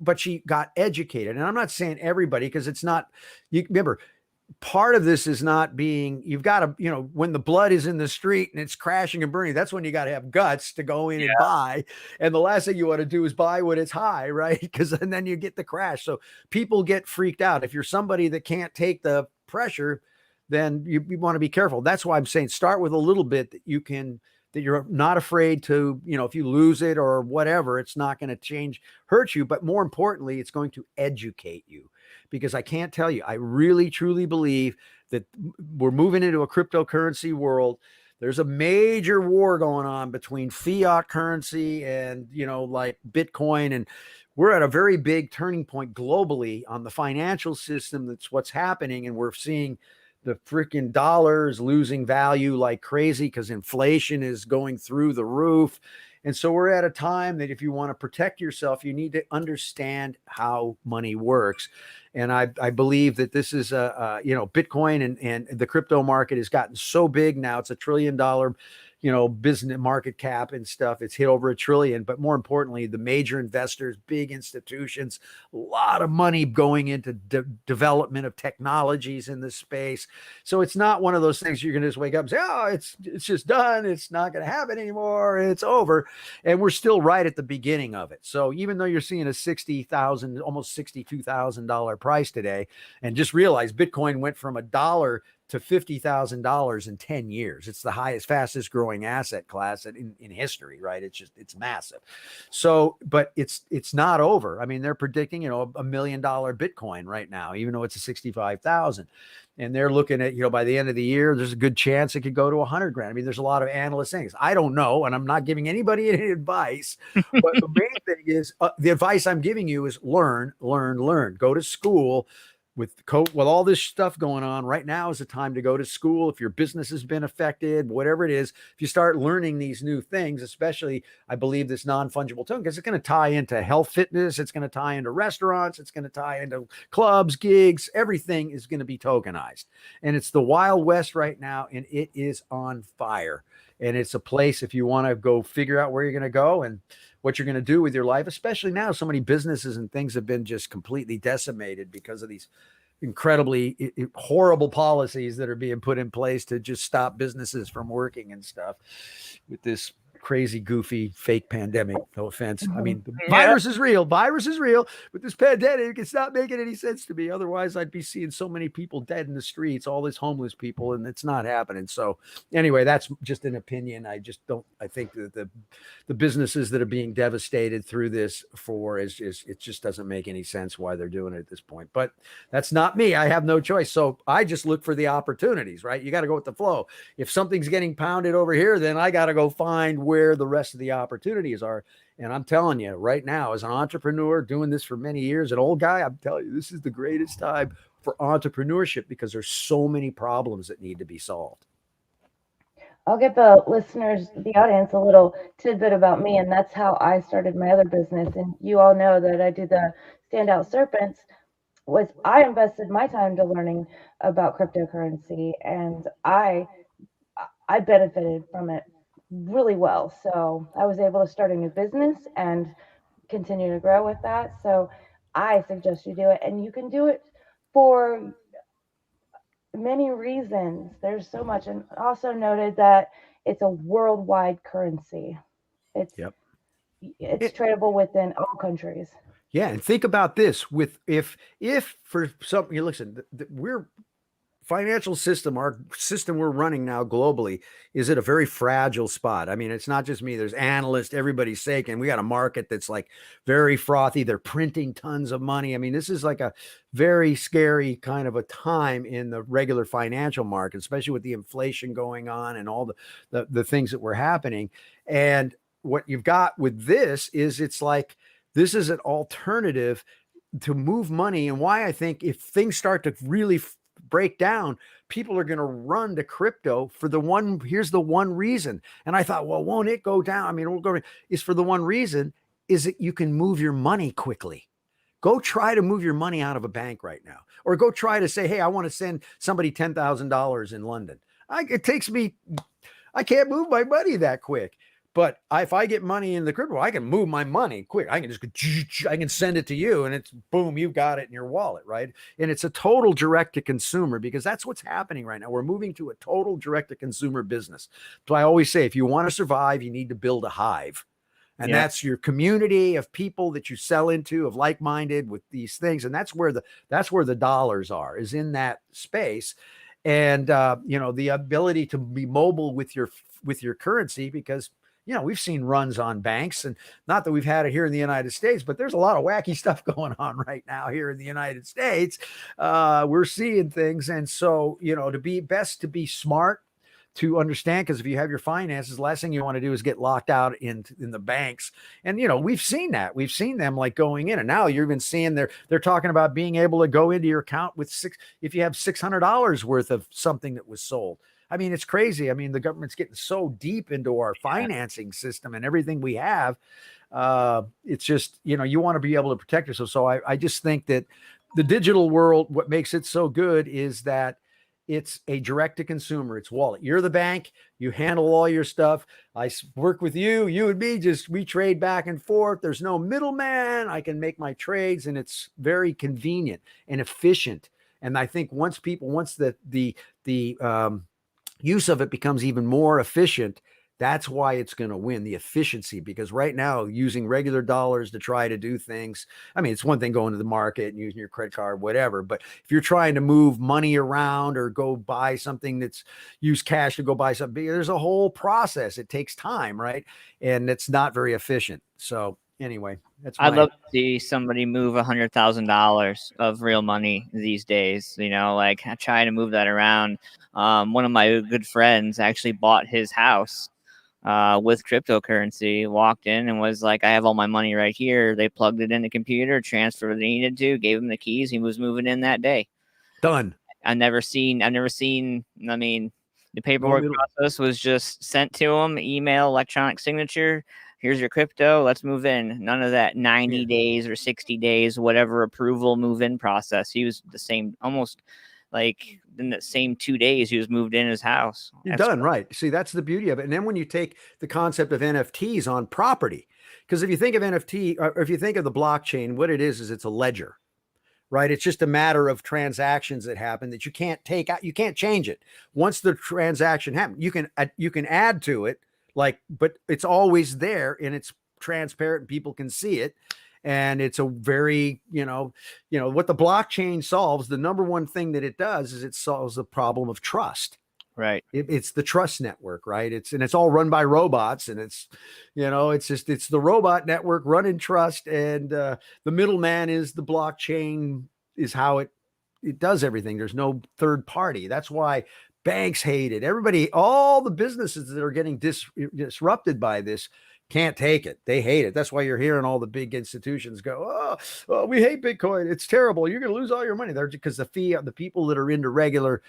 D: But she got educated. And I'm not saying everybody, because it's not, you remember, part of this is not being, you've got to, you know, when the blood is in the street and it's crashing and burning, that's when you got to have guts to go in and buy. And the last thing you want to do is buy when it's high, right? Because and then you get the crash. So people get freaked out. If you're somebody that can't take the pressure, then you want to be careful. That's why I'm saying start with a little bit that you're not afraid to, you know, if you lose it or whatever, it's not going to hurt you. But more importantly, it's going to educate you. Because I can't tell you, I really, truly believe that we're moving into a cryptocurrency world. There's a major war going on between fiat currency and, you know, like Bitcoin. And we're at a very big turning point globally on the financial system. That's what's happening. And we're seeing the freaking dollars losing value like crazy because inflation is going through the roof. And so we're at a time that if you want to protect yourself, you need to understand how money works. And I believe that this is you know, Bitcoin and the crypto market has gotten so big now. It's $1 trillion, you know, business market cap and stuff. It's hit over $1 trillion. But more importantly, the major investors, big institutions, a lot of money going into development of technologies in this space. So it's not one of those things you're going to just wake up and say, oh, it's just done. It's not going to happen anymore. It's over. And we're still right at the beginning of it. So even though you're seeing a $60,000, almost $62,000 price today, and just realize Bitcoin went from $1 to $50,000 in 10 years. It's the highest, fastest growing asset class in history, right? It's massive. So, but it's not over. I mean, they're predicting, you know, $1 million Bitcoin right now, even though it's a 65,000. And they're looking at, you know, by the end of the year, there's a good chance it could go to 100 grand. I mean, there's a lot of analyst things. I don't know. And I'm not giving anybody any advice, but the main thing is the advice I'm giving you is learn, go to school. With all this stuff going on right now is the time to go to school. If your business has been affected, whatever it is, if you start learning these new things, especially I believe this non-fungible token, because it's going to tie into health, fitness, it's going to tie into restaurants, it's going to tie into clubs, gigs, everything is going to be tokenized. And it's the Wild West right now, and it is on fire. And it's a place, if you want to go figure out where you're going to go and what you're going to do with your life, especially now, so many businesses and things have been just completely decimated because of these incredibly horrible policies that are being put in place to just stop businesses from working and stuff with this crazy, goofy, fake pandemic. No offense. I mean, the virus is real. Virus is real. But this pandemic, it's not making any sense to me. Otherwise, I'd be seeing so many people dead in the streets, all these homeless people, and it's not happening. So anyway, that's just an opinion. I think that the businesses that are being devastated through this it just doesn't make any sense why they're doing it at this point. But that's not me. I have no choice. So I just look for the opportunities, right? You got to go with the flow. If something's getting pounded over here, then I got to go find where the rest of the opportunities are. And I'm telling you right now, as an entrepreneur doing this for many years, an old guy, I'm telling you, this is the greatest time for entrepreneurship because there's so many problems that need to be solved.
C: I'll give the listeners, the audience, a little tidbit about me, and that's how I started my other business. And you all know that I do the Standout Serpents. I invested my time to learning about cryptocurrency, and I benefited from it really well. So I was able to start a new business and continue to grow with that. So I suggest you do it, and you can do it for many reasons. There's so much, and also noted that it's a worldwide currency. It's tradable within all countries.
D: Yeah, and think about this: if for some, you listen, we're financial system, our system we're running now globally, is at a very fragile spot. I mean, it's not just me. There's analysts, everybody's saying we got a market that's like very frothy. They're printing tons of money. I mean, this is like a very scary kind of a time in the regular financial market, especially with the inflation going on and all the things that were happening. And what you've got with this is it's like, this is an alternative to move money. And why I think if things start to really break down, people are going to run to crypto for here's the one reason. And I thought, well, won't it go down? I mean, we'll go, is for the one reason is that you can move your money quickly. Go try to move your money out of a bank right now, or go try to say, hey, I want to send somebody $10,000 in London. I can't move my money that quick. But if I get money in the crypto, I can move my money quick. I can send it to you, and it's boom, you've got it in your wallet, right? And it's a total direct to consumer, because that's what's happening right now. We're moving to a total direct to consumer business. So I always say, if you want to survive, you need to build a hive. And that's your community of people that you sell into, of like-minded with these things. And that's where the dollars are, is in that space. And the ability to be mobile with your currency, because we've seen runs on banks, and not that we've had it here in the United States, but there's a lot of wacky stuff going on right now here in the United States. We're seeing things. And so, to be smart, to understand, because if you have your finances, the last thing you want to do is get locked out in the banks. And, we've seen that. We've seen them like going in, and now you're even seeing they're talking about being able to go into your account with if you have $600 worth of something that was sold. I mean, it's crazy. I mean, the government's getting so deep into our financing system and everything we have. It's just, you want to be able to protect yourself. So I just think that the digital world, what makes it so good is that it's a direct to consumer. It's wallet. You're the bank. You handle all your stuff. I work with you and me, we trade back and forth. There's no middleman. I can make my trades, and it's very convenient and efficient. And I think once the use of it becomes even more efficient, that's why it's going to win, the efficiency. Because right now, using regular dollars to try to do things, I mean, it's one thing going to the market and using your credit card, whatever. But if you're trying to move money around or go buy something, use cash to go buy something, there's a whole process. It takes time, right? And it's not very efficient. So anyway,
B: I'd love to see somebody move $100,000 of real money these days. Like trying to move that around. One of my good friends actually bought his house with cryptocurrency. Walked in and was like, "I have all my money right here." They plugged it in the computer, transferred what they needed to, gave him the keys. He was moving in that day.
D: Done.
B: I've never seen. I mean, the paperwork process was just sent to him, email, electronic signature. Here's your crypto. Let's move in. None of that 90 days or 60 days, whatever approval move-in process. He was the same, almost like in the same 2 days, he was moved in his house.
D: You're done, right? See, that's the beauty of it. And then when you take the concept of NFTs on property, because if you think of NFT, or if you think of the blockchain, what it is it's a ledger, right? It's just a matter of transactions that happen that you can't take out. You can't change it. Once the transaction happens, you can add to it, but it's always there, and it's transparent and people can see it. And it's a very, what the blockchain solves, the number one thing that it does is it solves the problem of trust.
B: Right.
D: It's the trust network, right? It's all run by robots, and it's the robot network running trust. And the middleman is the blockchain, is how it does everything. There's no third party. That's why banks hate it. Everybody, all the businesses that are getting disrupted by this can't take it. They hate it. That's why you're hearing all the big institutions go, oh, we hate Bitcoin. It's terrible. You're going to lose all your money there, because the people that are into regular,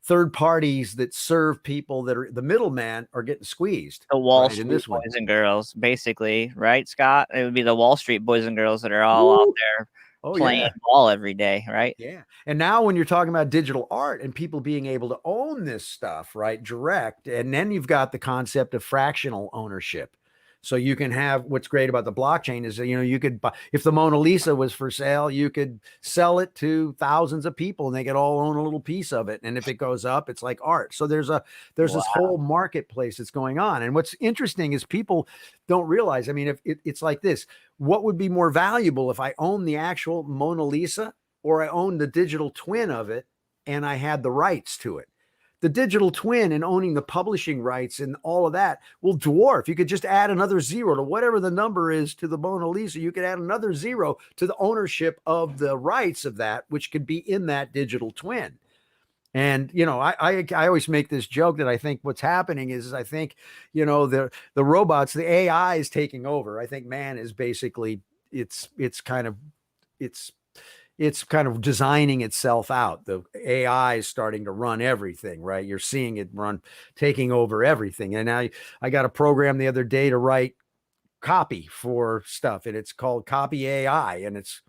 D: third parties that serve people that are the middleman are getting squeezed.
B: The Wall Street boys and girls, basically, right, Scott? It would be the Wall Street boys and girls that are all out there playing ball every day, right?
D: Yeah. And now when you're talking about digital art and people being able to own this stuff, right, direct, and then you've got the concept of fractional ownership. So you can have, what's great about the blockchain is that, you could buy, if the Mona Lisa was for sale, you could sell it to thousands of people and they could all own a little piece of it. And if it goes up, it's like art. So there's this whole marketplace that's going on. And what's interesting is people don't realize, I mean, if it's like this, what would be more valuable if I own the actual Mona Lisa or I own the digital twin of it and I had the rights to it. The digital twin and owning the publishing rights and all of that will dwarf. You could just add another zero to whatever the number is to the Mona Lisa. You could add another zero to the ownership of the rights of that, which could be in that digital twin. And, you know, I always make this joke that I think what's happening is I think, you know, the robots, the AI is taking over. I think man is basically, it's kind of designing itself out. The AI is starting to run everything, right? You're seeing it taking over everything. And I got a program the other day to write copy for stuff, and it's called Copy AI, and it's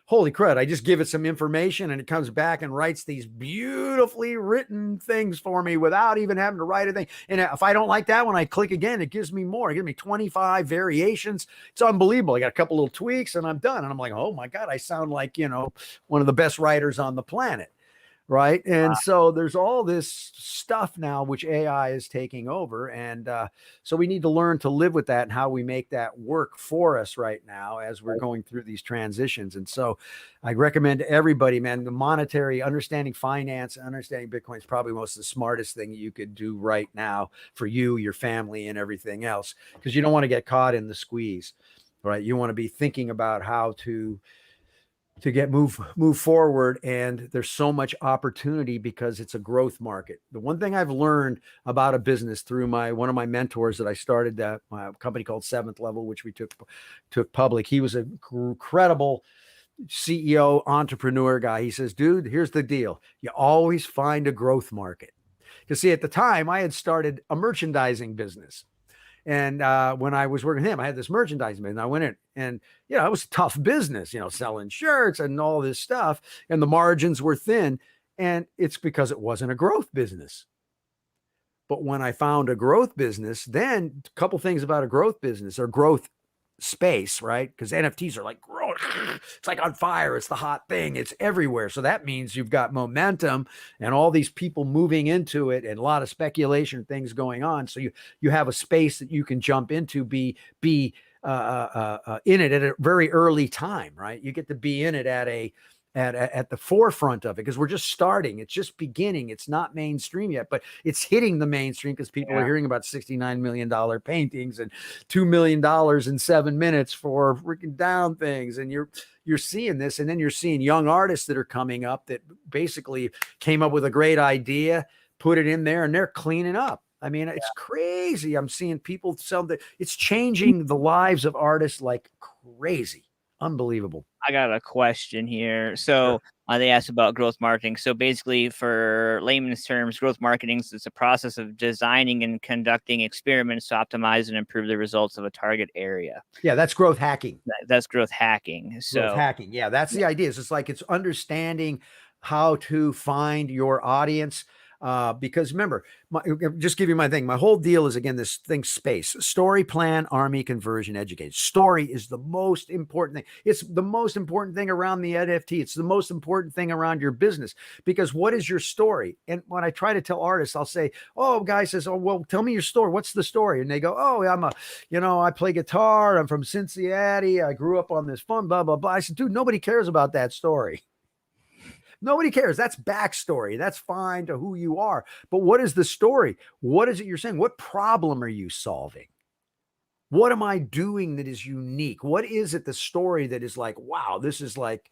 D: holy crud. I just give it some information and it comes back and writes these beautifully written things for me without even having to write a thing. And if I don't like that, when I click again, it gives me more. It gives me 25 variations. It's unbelievable. I got a couple little tweaks and I'm done. And I'm like, oh my God, I sound like, you know, one of the best writers on the planet. Right. And so there's all this stuff now, which AI is taking over. And so we need to learn to live with that and how we make that work for us right now as we're going through these transitions. And so I recommend to everybody, man, the monetary understanding finance, understanding Bitcoin is probably most of the smartest thing you could do right now for you, your family, and everything else, because you don't want to get caught in the squeeze. Right. You want to be thinking about how to move forward. And there's so much opportunity because it's a growth market. The one thing I've learned about a business through one of my mentors that I started my company called Seventh Level, which we took public. He was an incredible CEO, entrepreneur guy. He says, dude, here's the deal. You always find a growth market. Because see, at the time I had started a merchandising business. And when I was working with him, I had this merchandising business. I went in and, you know, it was a tough business, you know, selling shirts and all this stuff. And the margins were thin. And it's because it wasn't a growth business. But when I found a growth business, then a couple things about a growth business or growth space, right? Because NFTs are like growth. It's like on fire. It's the hot thing. It's everywhere. So that means you've got momentum and all these people moving into it and a lot of speculation things going on. So you have a space that you can jump into, be in it at a very early time, right? You get to be in it at the forefront of it because we're just starting. It's just beginning. It's not mainstream yet, but it's hitting the mainstream because people are hearing about $69 million paintings and $2 million in 7 minutes for freaking down things. And you're seeing this, and then you're seeing young artists that are coming up that basically came up with a great idea, put it in there, and they're cleaning up. I mean, it's crazy. I'm seeing people it's changing the lives of artists like crazy. Unbelievable.
B: I got a question here. So they asked about growth marketing. So basically, for layman's terms, growth marketing is a process of designing and conducting experiments to optimize and improve the results of a target area.
D: Yeah, that's growth hacking.
B: That's growth hacking. So
D: growth hacking. Yeah, that's the idea. It's like it's understanding how to find your audience. Because remember, just give you my thing. My whole deal is, again, this thing, space, story, plan, army, conversion, educate. Story is the most important thing. It's the most important thing around the NFT. It's the most important thing around your business, because what is your story? And when I try to tell artists, I'll say, oh, guy says, oh, well, tell me your story. What's the story? And they go, oh, I play guitar. I'm from Cincinnati. I grew up on this fun, blah, blah, blah. I said, dude, nobody cares about that story. Nobody cares. That's backstory. That's fine to who you are. But what is the story? What is it you're saying? What problem are you solving? What am I doing that is unique? What is it, the story that is like, wow, this is like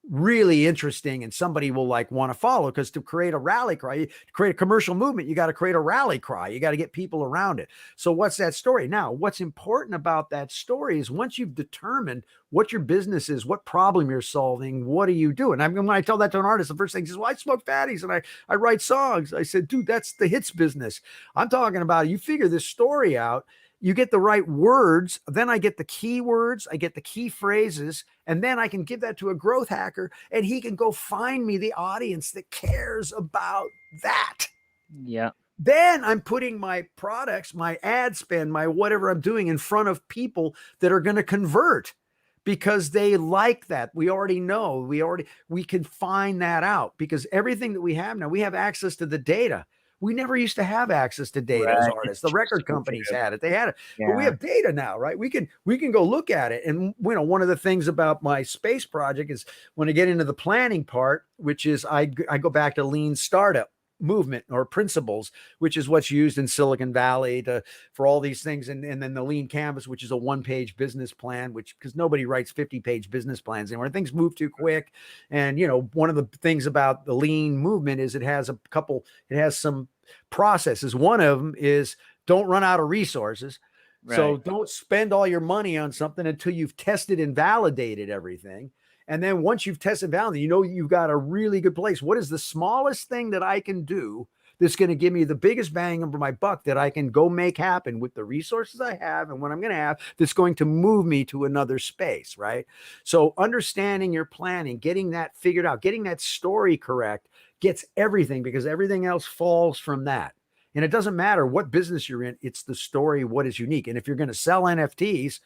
D: really interesting and somebody will like want to follow? Because to create a rally cry, to create a commercial movement, you got to create a rally cry. You got to get people around it. So what's that story? Now, what's important about that story is once you've determined what your business is, what problem you're solving, what are you doing? When I tell that to an artist, the first thing he says, well, I smoke fatties and I write songs. I said, dude, that's the hits business. I'm talking about you figure this story out. You get the right words, then I get the keywords, I get the key phrases, and then I can give that to a growth hacker and he can go find me the audience that cares about that.
B: Yeah.
D: Then I'm putting my products, my ad spend, my whatever I'm doing in front of people that are going to convert because they like that. We already know, we can find that out because everything that we have now, we have access to the data. We never used to have access to data as artists. The record companies had it. They had it. But we have data now, right? We can go look at it. And one of the things about my space project is when I get into the planning part, which is I go back to lean startup movement or principles, which is what's used in Silicon Valley for all these things. And then the lean canvas, which is a 1-page business plan, because nobody writes 50-page business plans anymore. Things move too quick. And, one of the things about the lean movement is it has some processes. One of them is don't run out of resources. Right. So don't spend all your money on something until you've tested and validated everything. And then once you've tested value, you've got a really good place. What is the smallest thing that I can do that's going to give me the biggest bang for my buck that I can go make happen with the resources I have and what I'm going to have that's going to move me to another space, right? So understanding your planning, getting that figured out, getting that story correct gets everything, because everything else falls from that. And it doesn't matter what business you're in, it's the story, what is unique. And if you're going to sell NFTs,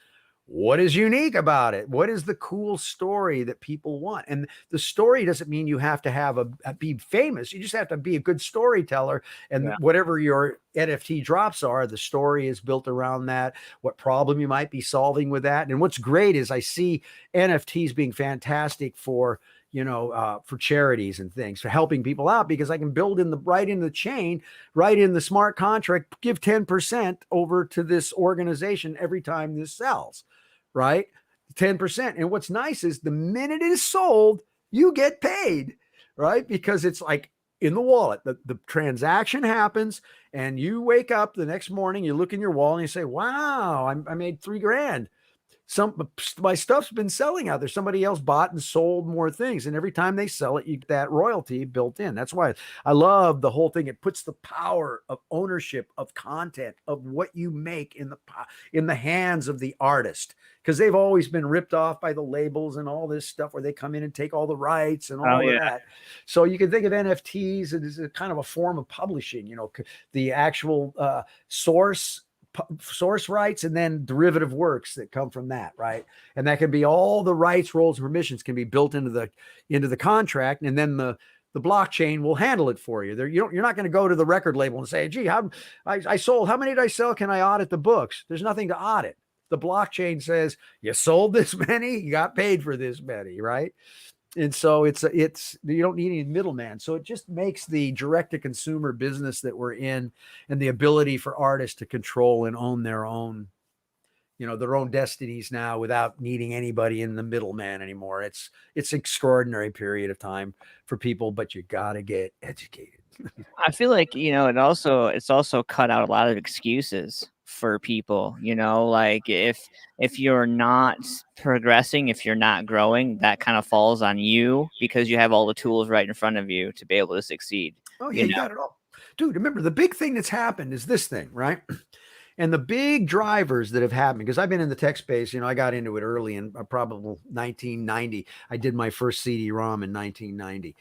D: what is unique about it? What is the cool story that people want? And the story doesn't mean you have to be famous. You just have to be a good storyteller. And whatever your NFT drops are, the story is built around that, what problem you might be solving with that. And what's great is I see NFTs being fantastic for charities and things, for helping people out, because I can build right in the chain, right in the smart contract, give 10% over to this organization every time this sells, right? 10%. And what's nice is the minute it is sold, you get paid, right? Because it's like in the wallet, the transaction happens and you wake up the next morning, you look in your wallet and you say, wow, I made $3,000. My stuff's been selling out there. Somebody else bought and sold more things. And every time they sell it, you get that royalty built in. That's why I love the whole thing. It puts the power of ownership of content, of what you make in the hands of the artist. Because they've always been ripped off by the labels and all this stuff where they come in and take all the rights and all of that. So you can think of NFTs as a kind of a form of publishing, the actual source rights, and then derivative works that come from that, right? And that can be all the rights, roles, and permissions can be built into the contract, and then the blockchain will handle it for you. You're not going to go to the record label and say, gee, I sold, how many did I sell? Can I audit the books? There's nothing to audit. The blockchain says you sold this many, you got paid for this many, right? And so it's you don't need any middleman. So it just makes the direct to consumer business that we're in, and the ability for artists to control and own their own destinies now without needing anybody in the middleman anymore. It's extraordinary period of time for people, but you got to get educated.
B: I feel like, it's also cut out a lot of excuses for people, like if you're not progressing, if you're not growing, that kind of falls on you, because you have all the tools right in front of you to be able to succeed.
D: Oh yeah, you got it all. Dude, remember the big thing that's happened is this thing, right? And the big drivers that have happened, because I've been in the tech space, I got into it early in probably 1990. I did my first CD-ROM in 1990.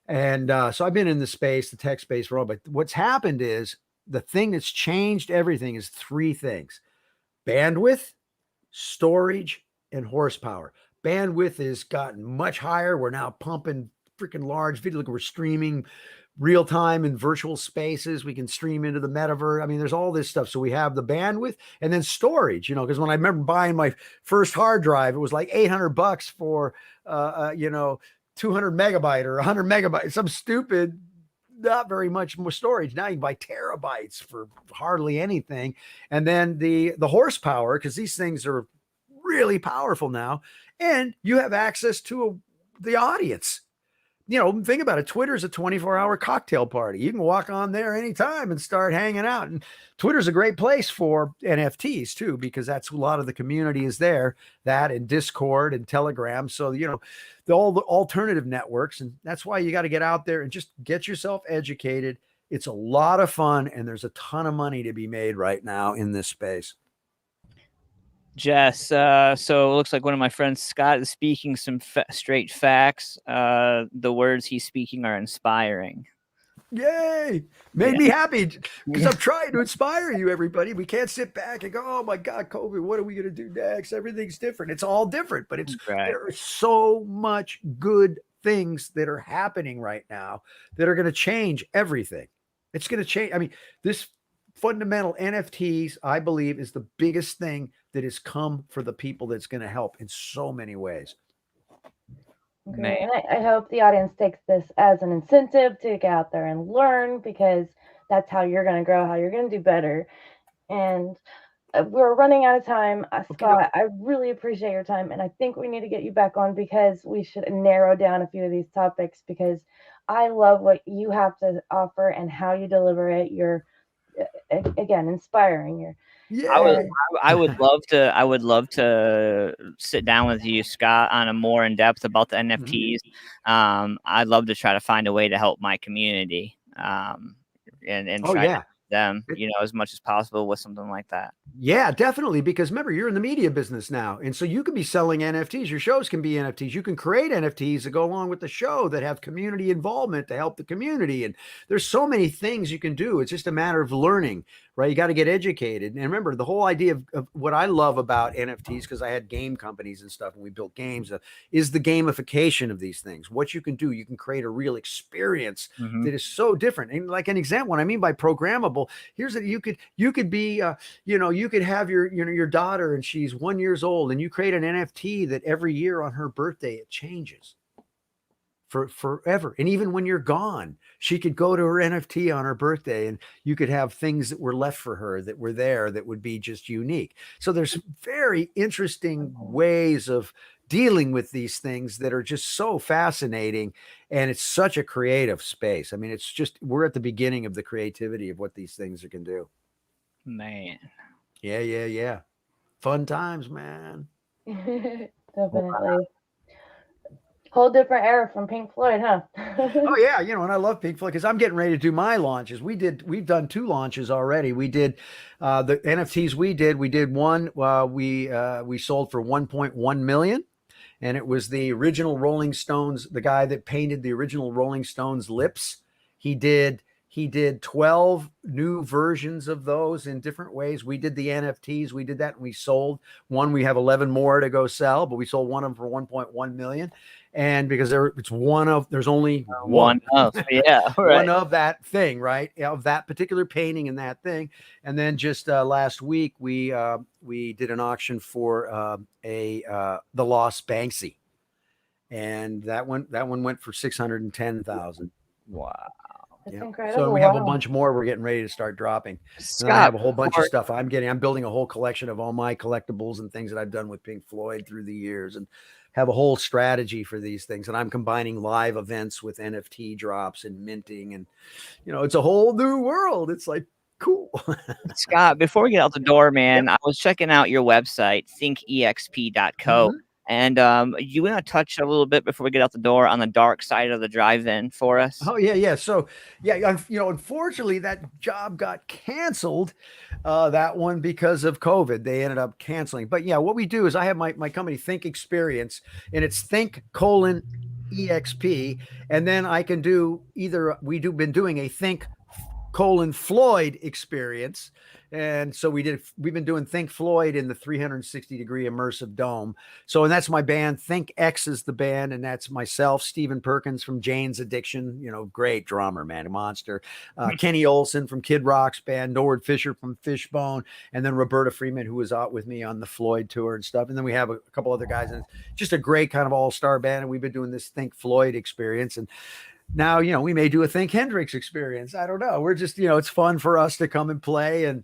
D: And so I've been in the tech space for all, but what's happened is the thing that's changed everything is 3 things: bandwidth, storage, and horsepower. Bandwidth has gotten much higher. We're now pumping freaking large video. Look, we're streaming real time in virtual spaces. We can stream into the metaverse. I mean, there's all this stuff. So we have the bandwidth, and then storage, because when I remember buying my first hard drive, it was like $800 for, 200 megabyte or 100 megabytes, some stupid, not very much more storage. Now you can buy terabytes for hardly anything. And then the horsepower, because these things are really powerful now, and you have access to the audience. Think about it. Twitter is a 24-hour cocktail party. You can walk on there anytime and start hanging out. And Twitter's a great place for NFTs too, because that's a lot of the community is there, that and Discord and Telegram. So, all the alternative networks. And that's why you got to get out there and just get yourself educated. It's a lot of fun, and there's a ton of money to be made right now in this space.
B: Jess, so it looks like one of my friends, Scott, is speaking some straight facts. The words he's speaking are inspiring.
D: Yay! Made me happy, because I'm trying to inspire you, everybody. We can't sit back and go, oh my God, COVID, what are we going to do next? Everything's different. It's all different, but there are so much good things that are happening right now that are going to change everything. It's going to change. I mean, this fundamental NFTs, I believe, is the biggest thing that has come for the people that's going to help in so many ways.
C: Okay.
B: Man.
C: And I hope the audience takes this as an incentive to get out there and learn, because that's how you're going to grow, how you're going to do better. And we're running out of time. Scott, I really appreciate your time. And I think we need to get you back on, because we should narrow down a few of these topics, because I love what you have to offer and how you deliver it. You're, again, inspiring.
B: I would love to sit down with you, Scott, on a more in depth about the NFTs. I'd love to try to find a way to help my community, and try to them, as much as possible with something like that.
D: Yeah, definitely. Because remember, you're in the media business now. And so you could be selling NFTs. Your shows can be NFTs. You can create NFTs that go along with the show that have community involvement to help the community. And there's so many things you can do. It's just a matter of learning, right? You got to get educated. And remember, the whole idea of what I love about NFTs, because I had game companies and stuff and we built games, is the gamification of these things. What you can do, you can create a real experience that is so different. And like an example, what I mean by programmable, here's that you could be, you could have your daughter and she's 1 year old, and you create an NFT that every year on her birthday, it changes for forever. And even when you're gone, she could go to her NFT on her birthday, and you could have things that were left for her that were there that would be just unique. So there's very interesting ways of dealing with these things that are just so fascinating. And it's such a creative space. I mean, it's just, we're at the beginning of the creativity of what these things can do.
B: Man.
D: Yeah. Fun times, man.
C: Definitely. Whole different era from Pink Floyd, huh?
D: Oh yeah, and I love Pink Floyd because I'm getting ready to do my launches. We've done 2 launches already. We did the NFTs. We did one. We sold for 1.1 million, and it was the original Rolling Stones. The guy that painted the original Rolling Stones lips. He did 12 new versions of those in different ways. We did the NFTs. We did that, and we sold one. We have 11 more to go sell, but we sold one of them for 1.1 million. And because there's only one of that thing, right? Of that particular painting and that thing. And then just last week, we did an auction for the Lost Banksy. And that one went for 610,000.
B: Wow.
C: That's
D: yeah.
C: incredible.
D: So we have a bunch more we're getting ready to start dropping.
B: Scott,
D: and I have a whole bunch of stuff I'm building a whole collection of all my collectibles and things that I've done with Pink Floyd through the years, and have a whole strategy for these things. And I'm combining live events with NFT drops and minting, and it's a whole new world. It's like cool.
B: Scott, before we get out the door, man, I was checking out your website, thinkexp.co. And you want to touch a little bit before we get out the door on the dark side of the drive-in for us?
D: Oh yeah. So unfortunately that job got canceled, that one, because of COVID. They ended up canceling. But yeah, what we do is I have my company Think Experience, and it's think:/EXP, and then I can do either. Been doing a Think:/Floyd experience. And so we've been doing Think Floyd in the 360-degree immersive dome. So, and that's my band. Think X is the band. And that's myself, Stephen Perkins from Jane's Addiction, great drummer, man, a monster. Kenny Olson from Kid Rock's band, Norwood Fisher from Fishbone, and then Roberta Freeman, who was out with me on the Floyd tour and stuff. And then we have a couple other guys, and just a great kind of all-star band. And we've been doing this Think Floyd experience. And now, we may do a Think Hendrix experience. I don't know. We're just, it's fun for us to come and play. And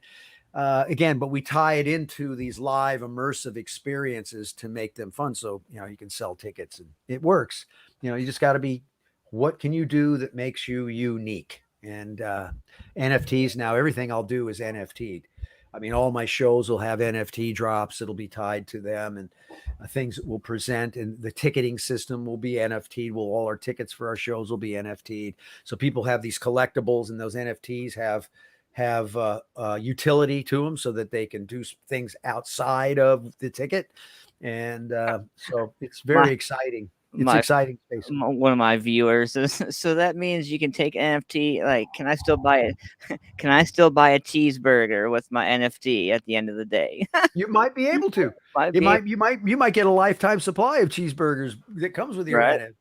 D: again, but we tie it into these live immersive experiences to make them fun. So, you can sell tickets and it works. You just got to be, what can you do that makes you unique? And NFTs now, everything I'll do is NFT'd. I mean, all my shows will have NFT drops. It'll be tied to them, and things that we'll present, and the ticketing system will be NFT'd. All our tickets for our shows will be NFT'd. So people have these collectibles, and those NFTs have utility to them so that they can do things outside of the ticket. And so it's very exciting. It's exciting space.
B: One of my viewers is, so that means you can take NFT. Like, can I still buy a cheeseburger with my NFT at the end of the day?
D: You might be able to. You might get a lifetime supply of cheeseburgers that comes with your NFT.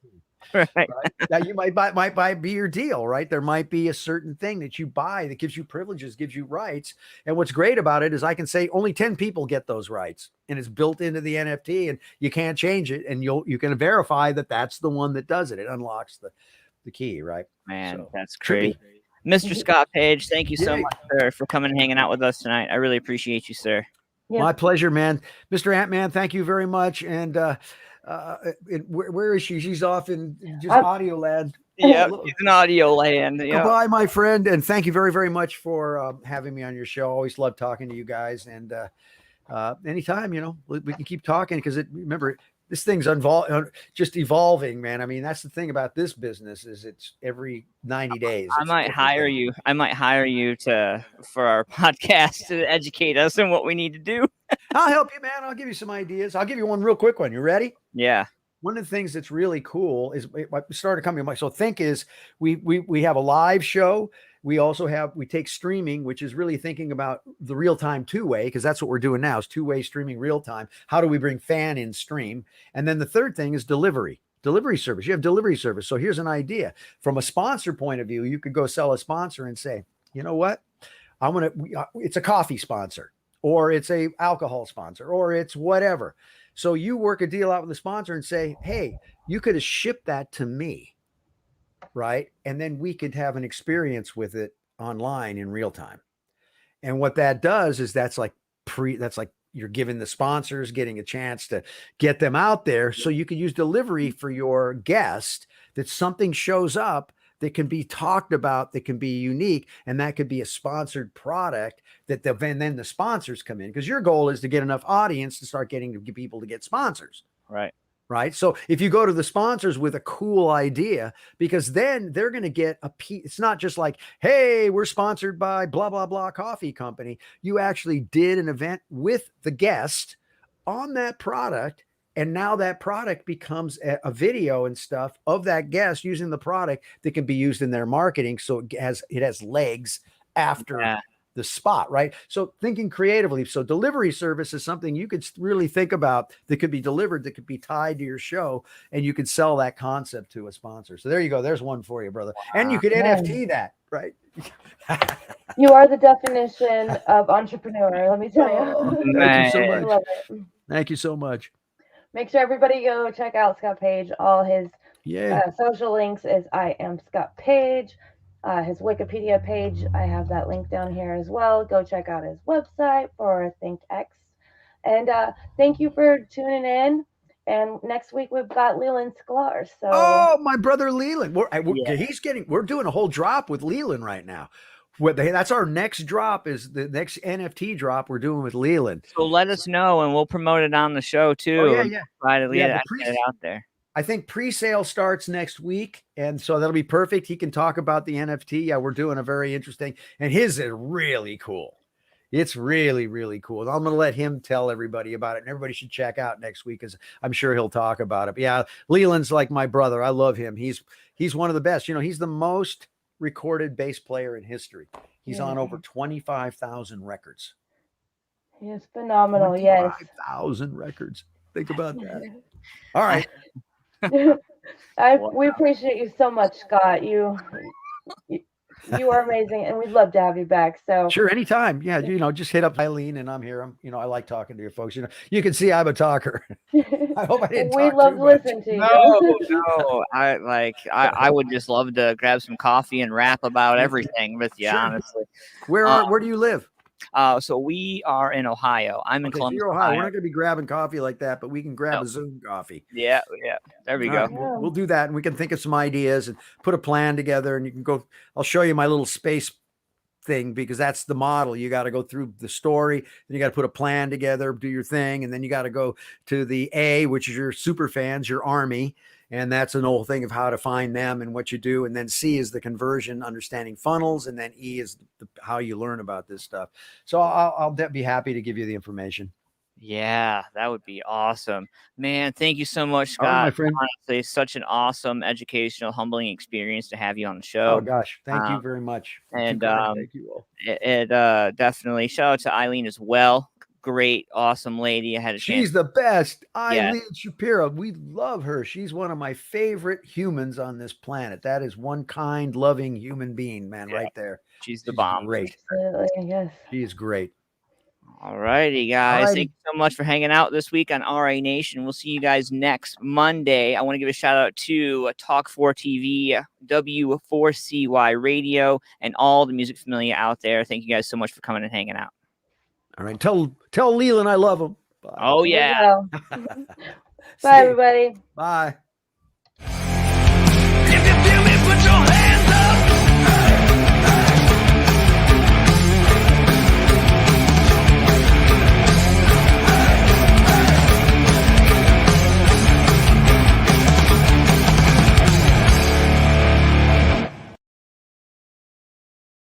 B: Right.
D: Right? Now you might buy be your deal, right? There might be a certain thing that you buy that gives you privileges, gives you rights. And what's great about it is I can say only 10 people get those rights, and it's built into the NFT, and you can't change it. And you can verify that that's the one that does it. It unlocks the key, right?
B: Man,
D: So,
B: that's
D: should be.
B: great. Mr. Scott Page, thank you so
D: Yay.
B: much, sir, for coming and hanging out with us tonight. I really appreciate you, sir.
C: Yes.
D: My pleasure, man. Mr. Antman, thank you very much. And where is she? She's off in just audio land.
B: Yeah, he's in audio land. Yeah.
D: Goodbye, my friend. And thank you very, very much for having me on your show. Always love talking to you guys. And anytime, we can keep talking because remember, this thing's just evolving, man. I mean, that's the thing about this business is it's every 90 days.
B: I might hire you. I might hire you for our podcast to educate us on what we need to do.
D: I'll help you, man. I'll give you some ideas. I'll give you one real quick one. You ready?
B: Yeah.
D: One of the things that's really cool is we started coming. So Think is we have a live show. We also we take streaming, which is really thinking about the real-time two-way, because that's what we're doing now is two-way streaming real-time. How do we bring fan in stream? And then the third thing is delivery service. You have delivery service. So here's an idea. From a sponsor point of view, you could go sell a sponsor and say, you know what? It's a coffee sponsor, or it's a alcohol sponsor, or it's whatever. So you work a deal out with the sponsor and say, hey, you could have shipped that to me. Right. And then we could have an experience with it online in real time. And what that does is that's like you're giving the sponsors getting a chance to get them out there. So you can use delivery for your guest, that something shows up that can be talked about, that can be unique. And that could be a sponsored product and then the sponsors come in, because your goal is to get enough audience to start getting people to get sponsors.
B: Right.
D: Right. So if you go to the sponsors with a cool idea, because then they're going to get a piece. It's not just like, hey, we're sponsored by blah, blah, blah coffee company. You actually did an event with the guest on that product. And now that product becomes a video and stuff of that guest using the product that can be used in their marketing. So it has legs after the spot, right? So thinking creatively. So delivery service is something you could really think about that could be delivered, that could be tied to your show, and you could sell that concept to a sponsor. So there you go. There's one for you, brother. Wow. And you could NFT that, right?
C: You are the definition of entrepreneur, let me tell you.
D: Thank you so much. Thank you so much.
C: Make sure everybody go check out Scott Page. All his social links is I am Scott Page. His Wikipedia page, I have that link down here as well. Go check out his website for ThinkX. And thank you for tuning in. And next week we've got Leland Sklar. So
D: my brother Leland. We're doing a whole drop with Leland right now. That's our next drop, is the next NFT drop we're doing with Leland.
B: So let us know and we'll promote it on the show too. Try to get it out there.
D: I think pre-sale starts next week, and so that'll be perfect. He can talk about the NFT. Yeah, we're doing a very interesting, and his is really cool. It's really, really cool. And I'm going to let him tell everybody about it, and everybody should check out next week, because I'm sure he'll talk about it. But yeah, Leland's like my brother. I love him. He's one of the best. He's the most recorded bass player in history. He's on over 25,000 records.
C: He is phenomenal.
D: 25,000 records. Think about that. All right.
C: We appreciate you so much, Scott. You are amazing, and we'd love to have you back. So
D: sure, anytime. Yeah, just hit up Eileen, and I'm here. I like talking to you folks. You can see I'm a talker. I hope I didn't.
C: We love listening to you.
B: No. I would just love to grab some coffee and rap about everything with you. Sure. Honestly,
D: where do you live?
B: So we are in Ohio. I'm in Columbus,
D: Ohio. We're not going to be grabbing coffee like that, but we can grab a Zoom coffee.
B: Yeah. There we go.
D: Right. We'll do that, and we can think of some ideas and put a plan together, and you can go. I'll show you my little space thing, because that's the model. You got to go through the story, then you got to put a plan together, do your thing, and then you got to go to the A, which is your super fans, your army. And that's an old thing of how to find them and what you do. And then C is the conversion, understanding funnels. And then E is how you learn about this stuff. So I'll be happy to give you the information.
B: Yeah, that would be awesome, man. Thank you so much, Scott.
D: Right, my friend.
B: Honestly, such an awesome, educational, humbling experience to have you on the show.
D: Oh gosh, thank you very much.
B: And
D: thank you all.
B: It definitely shout out to Eileen as well. great, awesome lady. I had a chance.
D: She's the best.
B: Yeah.
D: Eileen Shapiro. We love her. She's one of my favorite humans on this planet. That is one kind, loving human being, man,
B: Yeah.
D: right there.
B: She's the bomb.
D: Great.
C: Absolutely, yes.
D: She is great.
B: All righty, guys. Thank you so much for hanging out this week on RA Nation. We'll see you guys next Monday. I want to give a shout out to Talk 4 TV, W4CY Radio, and all the music familia out there. Thank you guys so much for coming and hanging out.
D: All right. Tell Leland I love him. Bye.
B: Oh, yeah.
C: Bye, everybody.
D: Bye.
E: If you feel